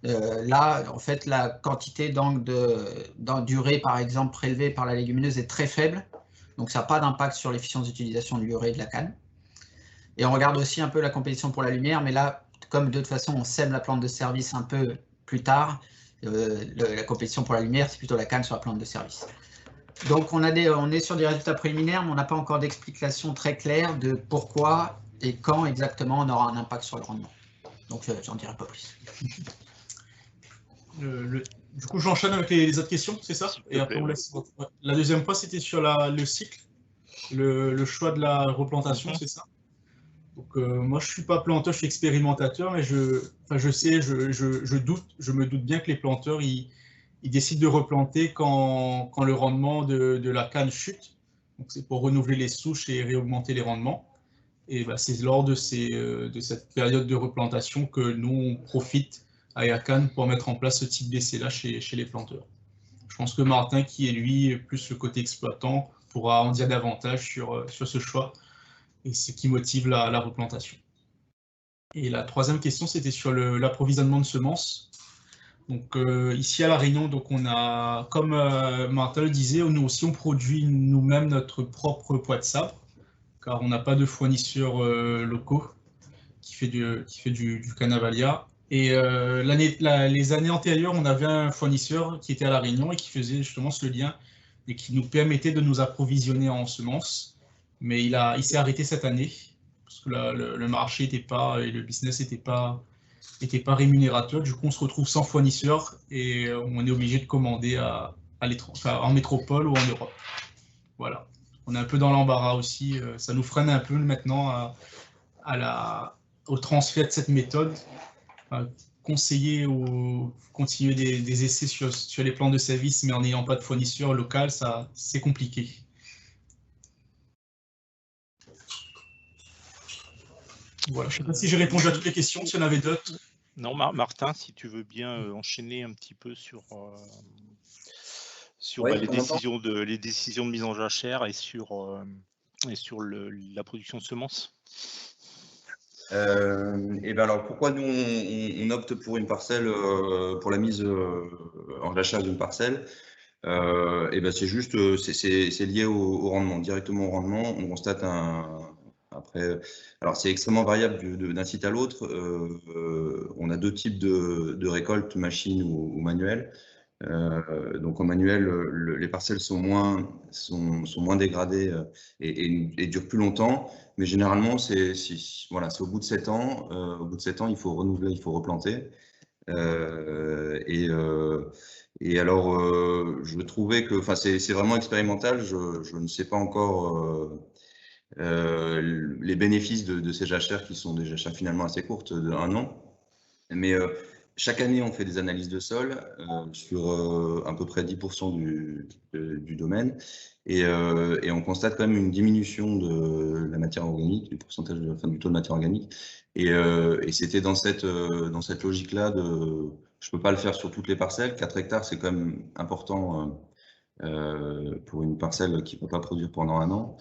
là, en fait, la quantité d'urée, par exemple, prélevée par la légumineuse est très faible. Donc, ça n'a pas d'impact sur l'efficience d'utilisation de l'urée de la canne. Et on regarde aussi un peu la compétition pour la lumière. Mais là, comme de toute façon, on sème la plante de service un peu plus tard, la compétition pour la lumière, c'est plutôt la canne sur la plante de service. Donc, on est sur des résultats préliminaires, mais on n'a pas encore d'explication très claire de pourquoi et quand exactement on aura un impact sur le rendement. Donc, j'en dirai pas plus. Du coup, j'enchaîne avec les autres questions, c'est ça? Et après, on laisse. La deuxième fois, c'était sur le cycle, le choix de la replantation, c'est ça? Donc, moi, je ne suis pas planteur, je suis expérimentateur, mais je me doute bien que les planteurs, ils décident de replanter quand le rendement de la canne chute. Donc, c'est pour renouveler les souches et réaugmenter les rendements. Et bah, c'est lors de cette période de replantation que nous, on profite à Yakan pour mettre en place ce type d'essai-là chez les planteurs. Je pense que Martin, qui est lui plus le côté exploitant, pourra en dire davantage sur ce choix et ce qui motive la replantation. Et la troisième question, c'était sur l'approvisionnement de semences. Donc ici à La Réunion, donc on a, comme Martin le disait, nous aussi on produit nous-mêmes notre propre poids de sabre, car on n'a pas de fournisseurs locaux qui fait du Canavalia. Et les années antérieures, on avait un fournisseur qui était à La Réunion et qui faisait justement ce lien et qui nous permettait de nous approvisionner en semences. Mais il s'est arrêté cette année parce que le marché n'était pas et le business n'était pas rémunérateur. Du coup, on se retrouve sans fournisseur et on est obligé de commander en métropole ou en Europe. Voilà. On est un peu dans l'embarras aussi. Ça nous freine un peu maintenant au transfert de cette méthode. Conseiller ou continuer des essais sur les plans de service, mais en n'ayant pas de fournisseur local, c'est compliqué. Voilà, je ne sais pas si j'ai répondu à toutes les questions, s'il y en avait d'autres. Non, Martin, si tu veux bien enchaîner un petit peu sur Ouais, les décisions de mise en jachère et sur la production de semences. Et ben alors pourquoi nous on opte pour une parcelle, pour la mise en jachère d'une parcelle? Et ben c'est juste, c'est lié au rendement, directement au rendement. On constate après, alors c'est extrêmement variable d'un site à l'autre. On a deux types de récoltes, machine ou manuelle. Donc en manuel, les parcelles sont moins dégradées et durent plus longtemps. Mais généralement, c'est au bout de 7 ans. Au bout de 7 ans, il faut renouveler, il faut replanter. Et alors, je trouvais que, enfin, c'est vraiment expérimental. Je ne sais pas encore les bénéfices de ces jachères qui sont des jachères finalement assez courtes, de 1 an. Mais chaque année, on fait des analyses de sol sur à peu près 10% du domaine et on constate quand même une diminution de la matière organique, du pourcentage, du taux de matière organique. Et c'était dans cette logique-là je peux pas le faire sur toutes les parcelles. 4 hectares, c'est quand même important pour une parcelle qui ne peut pas produire pendant 1 an.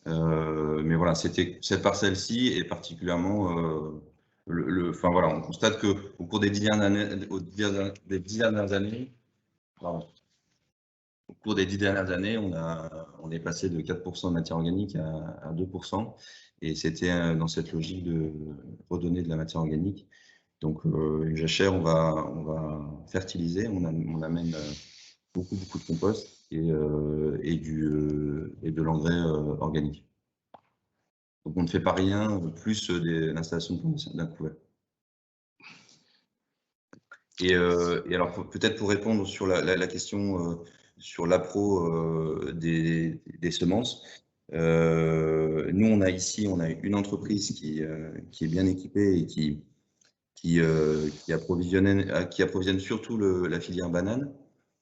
Mais voilà, c'était cette parcelle-ci et particulièrement enfin voilà, on constate que au cours des 10 dernières années, pardon, au cours des 10 dernières années, on est passé de 4% de matière organique à 2%, et c'était dans cette logique de redonner de la matière organique. Donc une jachère, on va fertiliser, on amène beaucoup de compost et de l'engrais organique. Donc on ne fait pas rien plus l'installation d'un couvert. Et alors peut-être pour répondre sur la question sur l'appro des semences, nous on a une entreprise qui est bien équipée et qui approvisionne surtout la filière banane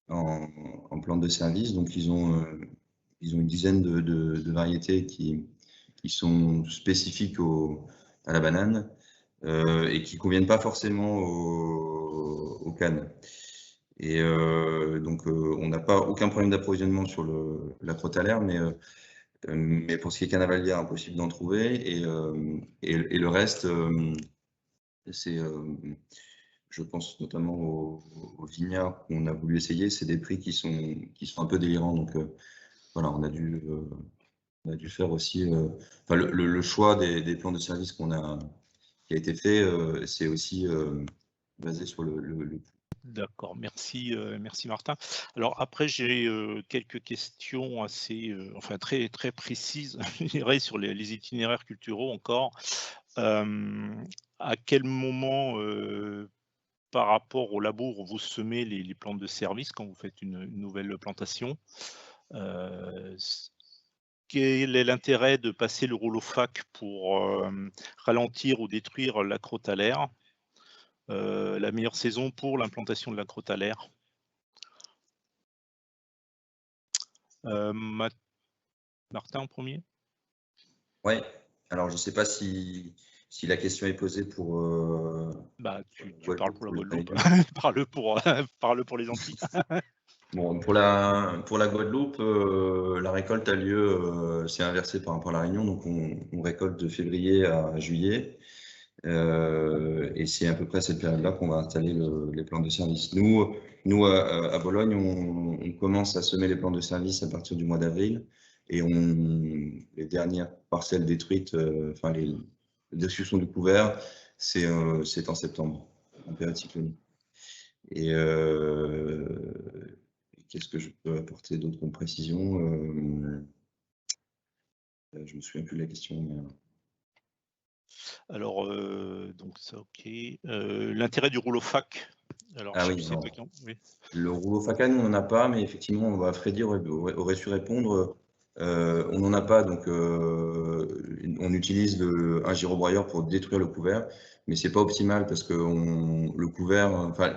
en plantes de service. Donc ils ont une dizaine de variétés qui sont spécifiques à la banane et qui ne conviennent pas forcément aux cannes. Et donc, on n'a aucun problème d'approvisionnement sur la crotalaire, mais pour ce qui est canavalière, impossible d'en trouver. Et le reste, c'est, je pense notamment aux vignerds qu'on a voulu essayer, c'est des prix qui sont un peu délirants. Donc, voilà, on a dû faire aussi, enfin, le choix des plans de service qui a été fait, c'est aussi basé sur le. D'accord, merci Martin. Alors après, j'ai quelques questions assez, enfin très précises, je dirais, sur les itinéraires culturaux encore. À quel moment, par rapport au labour, vous semez les plantes de service quand vous faites une nouvelle plantation? quel est l'intérêt de passer le rouleau FAC pour ralentir ou détruire la crotte à l'air? La meilleure saison pour l'implantation de la crotte à l'air? Martin en premier? Oui, alors je ne sais pas si la question est posée pour... Tu parles pour la Guadeloupe, Guadeloupe. parle pour les Antilles. Bon, pour la Guadeloupe, la récolte a lieu, c'est inversé par rapport à la Réunion, donc on récolte de février à juillet. Et c'est à peu près à cette période-là qu'on va installer les plans de service. Nous à Bologne, on commence à semer les plans de service à partir du mois d'avril, et les dernières parcelles détruites, enfin les destructions du couvert, c'est en septembre, en période cyclonique. Et qu'est-ce que je peux apporter d'autre comme précision? Je me souviens plus de la question. Mais... Alors, donc ça, ok. L'intérêt du rouleau FAC. Alors, oui. Le rouleau FAC, nous, on n'en a pas, mais effectivement, Freddy aurait su répondre. On n'en a pas, donc on utilise un gyrobroyeur pour détruire le couvert, mais c'est pas optimal parce que le couvert, enfin,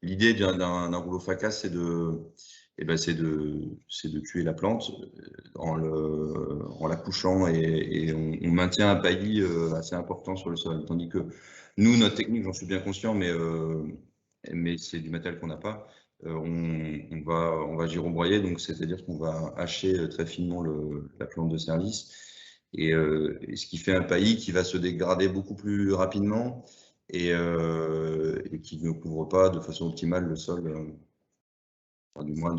l'idée d'un rouleau FACA, c'est de tuer la plante en la couchant, et on maintient un paillis assez important sur le sol. Tandis que nous, notre technique, j'en suis bien conscient, mais c'est du matériel qu'on n'a pas. On va gyrobroyer, donc c'est-à-dire qu'on va hacher très finement la plante de service, et ce qui fait un paillis qui va se dégrader beaucoup plus rapidement et qui ne couvre pas de façon optimale le sol. Du moins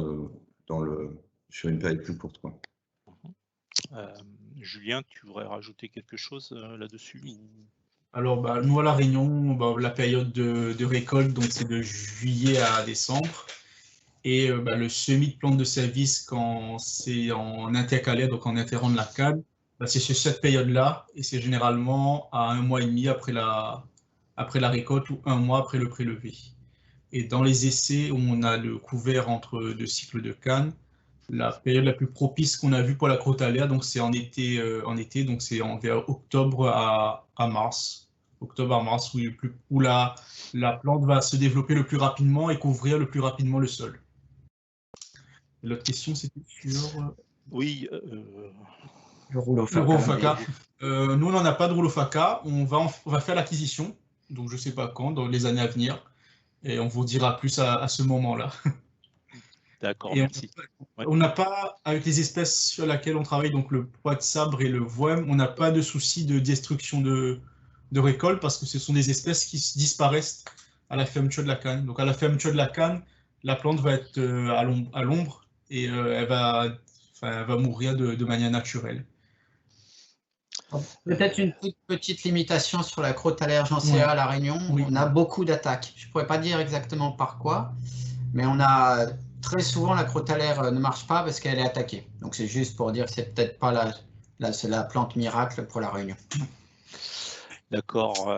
sur une période plus courte, quoi. Julien, tu voudrais rajouter quelque chose là-dessus? Alors, nous à La Réunion, la période de récolte, donc c'est de juillet à décembre. Et le semis de plante de service, quand c'est en intercalaire, donc en interrant de la canne, c'est sur cette période-là, et c'est généralement à 1 mois et demi après la récolte ou 1 mois après le prélevé. Et dans les essais où on a le couvert entre 2 cycles de canne, la période la plus propice qu'on a vue pour la crotte à l'air, donc c'est en été, donc c'est vers octobre à mars. Octobre à mars, où la plante va se développer le plus rapidement et couvrir le plus rapidement le sol. L'autre question, c'était sur... Oui. Le rouleau FACA. Nous, on n'en a pas de rouleau FACA. On va faire l'acquisition, donc je ne sais pas quand, dans les années à venir. Et on vous dira plus à ce moment-là. D'accord, merci. On n'a pas, avec les espèces sur lesquelles on travaille, donc le pois de sabre et le voème, on n'a pas de souci de destruction de récolte, parce que ce sont des espèces qui disparaissent à la fermeture de la canne. Donc à la fermeture de la canne, la plante va être à l'ombre, et elle va mourir de manière naturelle. Peut-être une toute petite limitation sur la crotte à l'air à La Réunion. Oui. On a beaucoup d'attaques. Je ne pourrais pas dire exactement par quoi, mais on a très souvent la crotte à l'air ne marche pas parce qu'elle est attaquée. Donc c'est juste pour dire que c'est peut-être pas la plante miracle pour La Réunion. D'accord.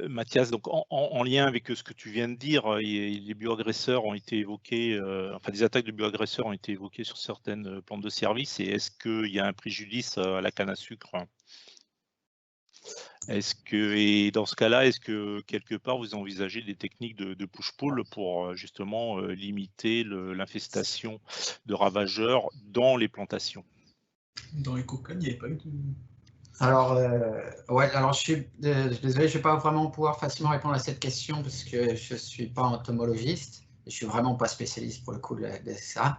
Mathias, donc en lien avec ce que tu viens de dire, les bioagresseurs ont été évoqués, enfin des attaques de bioagresseurs ont été évoquées sur certaines plantes de service, et est-ce qu'il y a un préjudice à la canne à sucre? Et dans ce cas-là, est-ce que quelque part vous envisagez des techniques de push-pull pour justement limiter l'infestation de ravageurs dans les plantations? Dans les cocanes, il n'y avait pas eu de... Alors, alors je suis désolé, je ne vais pas vraiment pouvoir facilement répondre à cette question parce que je ne suis pas entomologiste, et je ne suis vraiment pas spécialiste pour le coup de ça.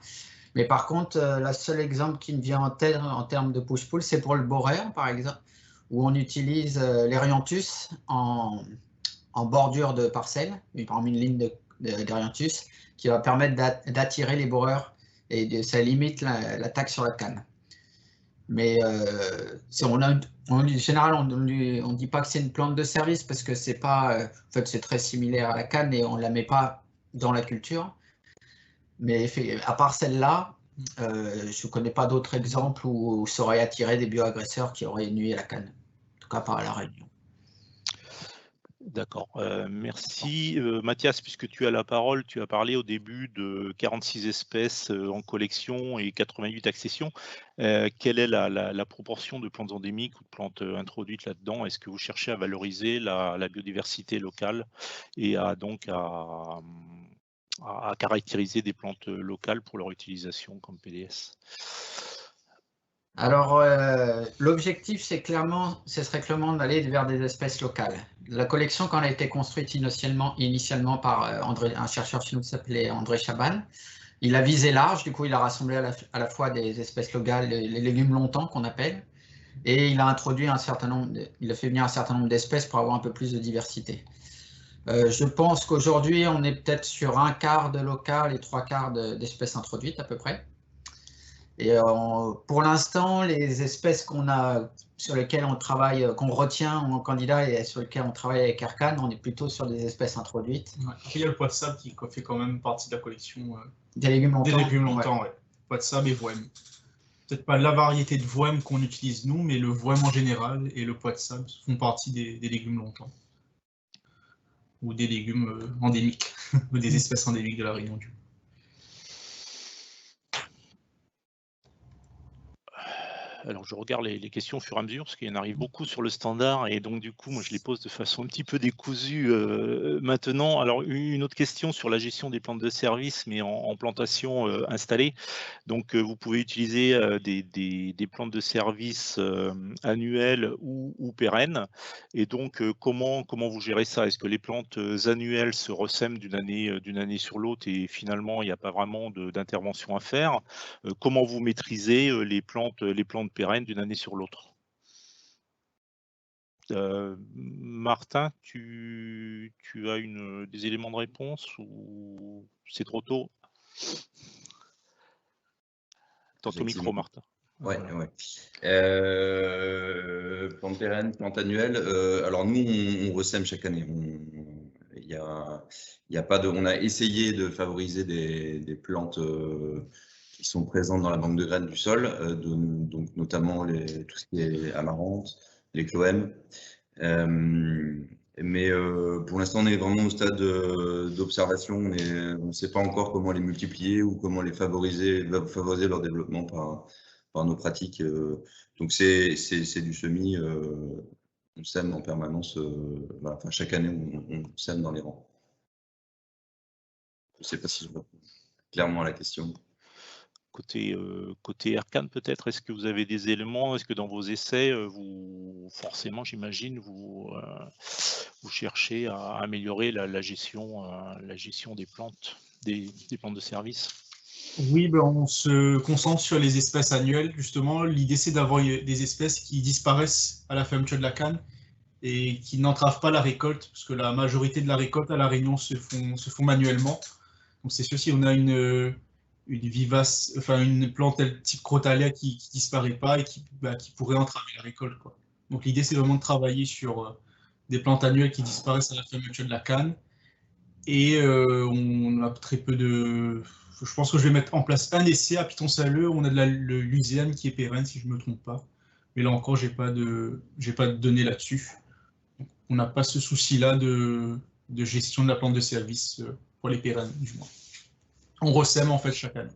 Mais par contre, le seul exemple qui me vient en tête en termes de push-pull, c'est pour le borer, par exemple, où on utilise l'Erianthus en bordure de parcelle, parmi une ligne d'Erianthus, qui va permettre d'attirer les boreurs, et ça limite l'attaque sur la canne. Mais en général, on ne dit pas que c'est une plante de service parce que c'est pas, en fait, c'est très similaire à la canne et on ne la met pas dans la culture. Mais à part celle-là, je ne connais pas d'autres exemples où ça aurait attiré des bioagresseurs qui auraient nuit à la canne, en tout cas pas à La Réunion. D'accord, merci. Mathias, puisque tu as la parole, tu as parlé au début de 46 espèces en collection et 88 accessions. Quelle est la proportion de plantes endémiques ou de plantes introduites là-dedans? Est-ce que vous cherchez à valoriser la biodiversité locale et à caractériser des plantes locales pour leur utilisation comme PDS? Alors, l'objectif, ce serait clairement d'aller vers des espèces locales. La collection, quand elle a été construite initialement par un chercheur chez nous qui s'appelait André Chaban, il a visé large, du coup, il a rassemblé à la fois des espèces locales, les légumes longtemps qu'on appelle, et il a introduit il a fait venir un certain nombre d'espèces pour avoir un peu plus de diversité. Je pense qu'aujourd'hui, on est peut-être sur un quart de local et trois quarts d'espèces introduites à peu près. Et pour l'instant, les espèces sur lesquelles on travaille, qu'on retient en candidat et sur lesquelles on travaille avec Ercan, on est plutôt sur des espèces introduites. Ouais. Il y a le pois de sable qui fait quand même partie de la collection. Des légumes longtemps. Des légumes longtemps, ouais. Pois de sable et voème. Peut-être pas la variété de voème qu'on utilise nous, mais le voème en général et le pois de sable font partie des légumes longtemps. Ou des légumes endémiques, ou des espèces endémiques de la Réunion du. Alors je regarde les questions au fur et à mesure parce qu'il y en arrive beaucoup sur le standard et donc du coup moi je les pose de façon un petit peu décousue maintenant. Alors une autre question sur la gestion des plantes de service mais en plantation installée. Donc vous pouvez utiliser des plantes de service annuelles ou pérennes et donc comment vous gérez ça? Est-ce que les plantes annuelles se ressèment d'une année sur l'autre et finalement il n'y a pas vraiment d'intervention à faire? Comment vous maîtrisez les plantes pérennes d'une année sur l'autre? Martin, tu as des éléments de réponse ou c'est trop tôt? Dans ton micro, Martin. Ouais, ouais. Plantes pérennes, plantes annuelles. Alors nous, on ressème chaque année. Il y a pas de. On a essayé de favoriser des plantes qui sont présentes dans la banque de graines du sol, donc notamment tout ce qui est amarante, les cloèmes. Mais pour l'instant, on est vraiment au stade d'observation. On ne sait pas encore comment les multiplier ou comment les favoriser leur développement par nos pratiques. Donc c'est du semis. On sème en permanence. Voilà, enfin, chaque année, on sème dans les rangs. Je ne sais pas si je réponds clairement à la question. Côté Ercan peut-être, est-ce que vous avez des éléments? Est-ce que dans vos essais, forcément, j'imagine, vous cherchez à améliorer la gestion des plantes, des plantes de service? Oui, ben on se concentre sur les espèces annuelles, justement. L'idée, c'est d'avoir des espèces qui disparaissent à la fermeture de la canne et qui n'entravent pas la récolte, parce que la majorité de la récolte à La Réunion se font manuellement. Donc c'est sûr, si on a une plante type Crotalea qui disparaît pas et qui pourrait entraver la récolte, quoi. Donc l'idée, c'est vraiment de travailler sur des plantes annuelles qui disparaissent à la fermeture de la canne. Et on a très peu de... Je pense que je vais mettre en place un essai à Piton-Saleux. On a de l'uséane qui est pérenne, si je ne me trompe pas. Mais là encore, j'ai pas de données là-dessus. On n'a pas ce souci-là de gestion de la plante de service pour les pérennes, du moins. On ressème en fait chaque année.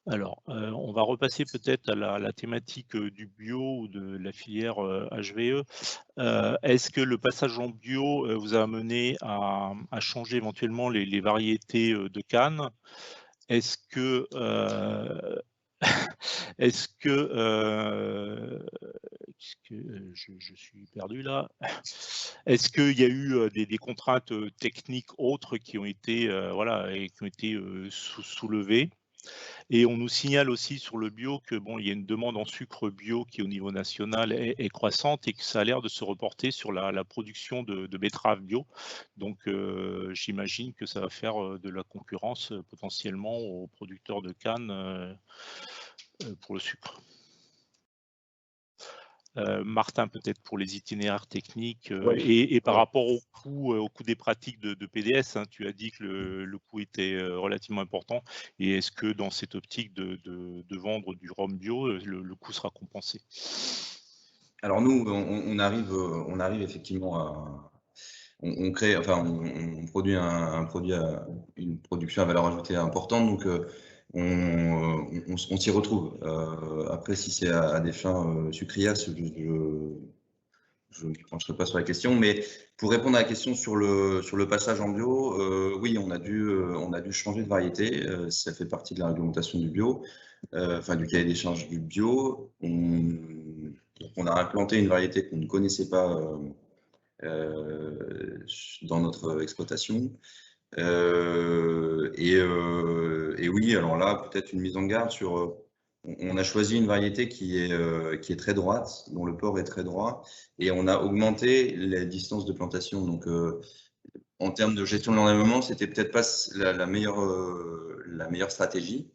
Alors, on va repasser peut-être à la thématique du bio ou de la filière HVE. Est-ce que le passage en bio vous a amené à changer éventuellement les variétés de canne? Est-ce que je suis perdu là. Est-ce qu'il y a eu des contraintes techniques autres qui ont été soulevées? Et on nous signale aussi sur le bio que bon, il y a une demande en sucre bio qui au niveau national est croissante et que ça a l'air de se reporter sur la production de betteraves bio. Donc j'imagine que ça va faire de la concurrence potentiellement aux producteurs de canne pour le sucre. Martin, peut-être pour les itinéraires techniques et par rapport au coût des pratiques de PDS, hein, tu as dit que le coût était relativement important. Et est-ce que dans cette optique de vendre du rhum bio, le coût sera compensé? Alors nous, on arrive effectivement à... On crée, enfin, on produit un produit une production à valeur ajoutée importante, donc on s'y retrouve. Après, si c'est à des fins sucrières, je ne pencherai pas sur la question, mais pour répondre à la question sur le passage en bio, oui, on a dû changer de variété. Ça fait partie de la réglementation du bio, enfin du cahier des charges du bio. On a implanté une variété qu'on ne connaissait pas dans notre exploitation. Et oui, alors là, peut-être une mise en garde sur... on a choisi une variété qui est très droite, dont le port est très droit, et on a augmenté les distances de plantation. Donc, en termes de gestion de l'enlèvement, c'était peut-être pas la meilleure stratégie,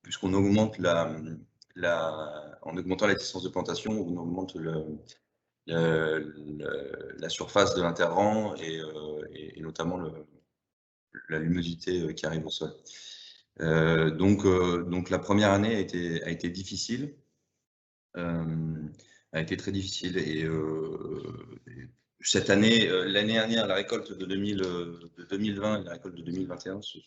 puisqu'on augmente en augmentant la distance de plantation, on augmente la surface de l'interrang et notamment la luminosité qui arrive au sol. Donc la première année a été difficile, a été très difficile. Et cette année, l'année dernière, la récolte de 2020 et la récolte de 2021 se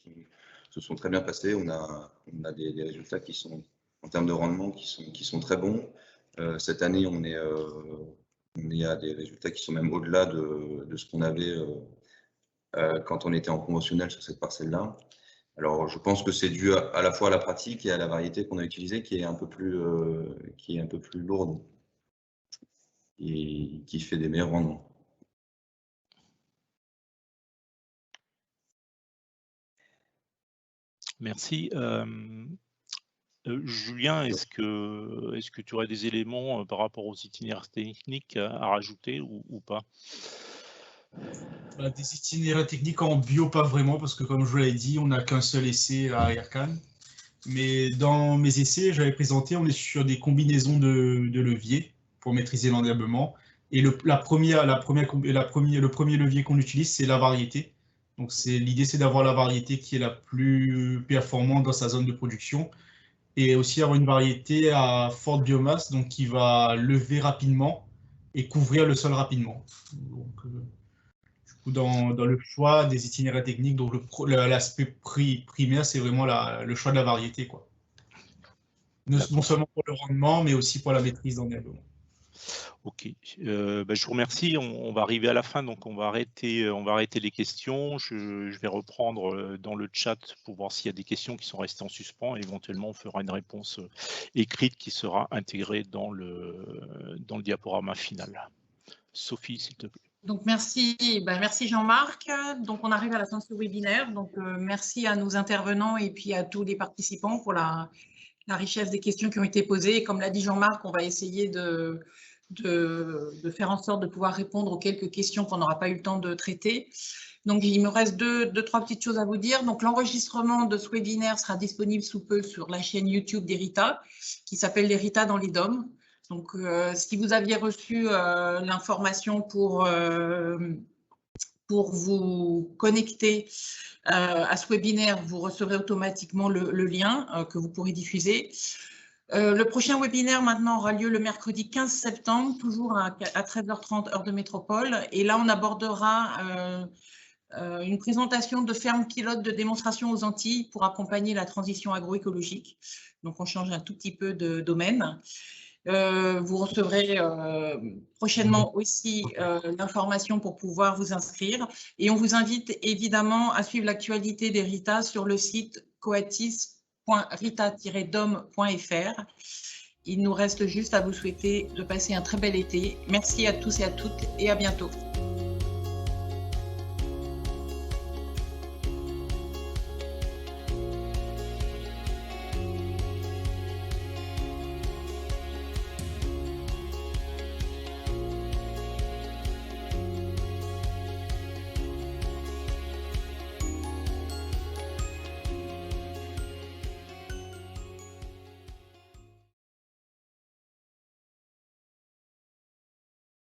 sont très bien passées. On a des résultats qui sont, en termes de rendement, qui sont très bons. Cette année, on est à des résultats qui sont même au-delà de ce qu'on avait quand on était en conventionnel sur cette parcelle-là. Alors, je pense que c'est dû à la fois à la pratique et à la variété qu'on a utilisée, qui est un peu plus lourde et qui fait des meilleurs rendements. Merci. Julien, est-ce que tu aurais des éléments par rapport aux itinéraires techniques à rajouter ou pas? Des itinéraires techniques en bio, pas vraiment, parce que comme je vous l'avais dit, on n'a qu'un seul essai à Ayercan. Mais dans mes essais, j'avais présenté, on est sur des combinaisons de leviers pour maîtriser l'enherbement. Et le premier levier qu'on utilise, c'est la variété. Donc l'idée, c'est d'avoir la variété qui est la plus performante dans sa zone de production. Et aussi avoir une variété à forte biomasse, donc qui va lever rapidement et couvrir le sol rapidement. Donc, dans le choix des itinéraires techniques, donc l'aspect primaire, c'est vraiment le choix de la variété, quoi. Non seulement pour le rendement, mais aussi pour la maîtrise d'enherbement. Ok, je vous remercie. On va arriver à la fin, donc on va arrêter les questions. Je vais reprendre dans le chat pour voir s'il y a des questions qui sont restées en suspens. Et éventuellement, on fera une réponse écrite qui sera intégrée dans le diaporama final. Sophie, s'il te plaît. Donc, merci Jean-Marc. Donc, on arrive à la fin de ce webinaire. Donc, merci à nos intervenants et puis à tous les participants pour la richesse des questions qui ont été posées. Et comme l'a dit Jean-Marc, on va essayer de faire en sorte de pouvoir répondre aux quelques questions qu'on n'aura pas eu le temps de traiter. Donc, il me reste deux, trois petites choses à vous dire. Donc, l'enregistrement de ce webinaire sera disponible sous peu sur la chaîne YouTube d'Erita, qui s'appelle l'Erita dans les DOM. Donc, si vous aviez reçu l'information pour vous connecter à ce webinaire, vous recevrez automatiquement le lien que vous pourrez diffuser. Le prochain webinaire maintenant aura lieu le mercredi 15 septembre, toujours à 13h30 heure de métropole. Et là, on abordera une présentation de ferme pilote de démonstration aux Antilles pour accompagner la transition agroécologique. Donc, on change un tout petit peu de domaine. Vous recevrez prochainement aussi l'information pour pouvoir vous inscrire. Et on vous invite évidemment à suivre l'actualité d'Erita sur le site coatis.rita-dom.fr. Il nous reste juste à vous souhaiter de passer un très bel été. Merci à tous et à toutes et à bientôt.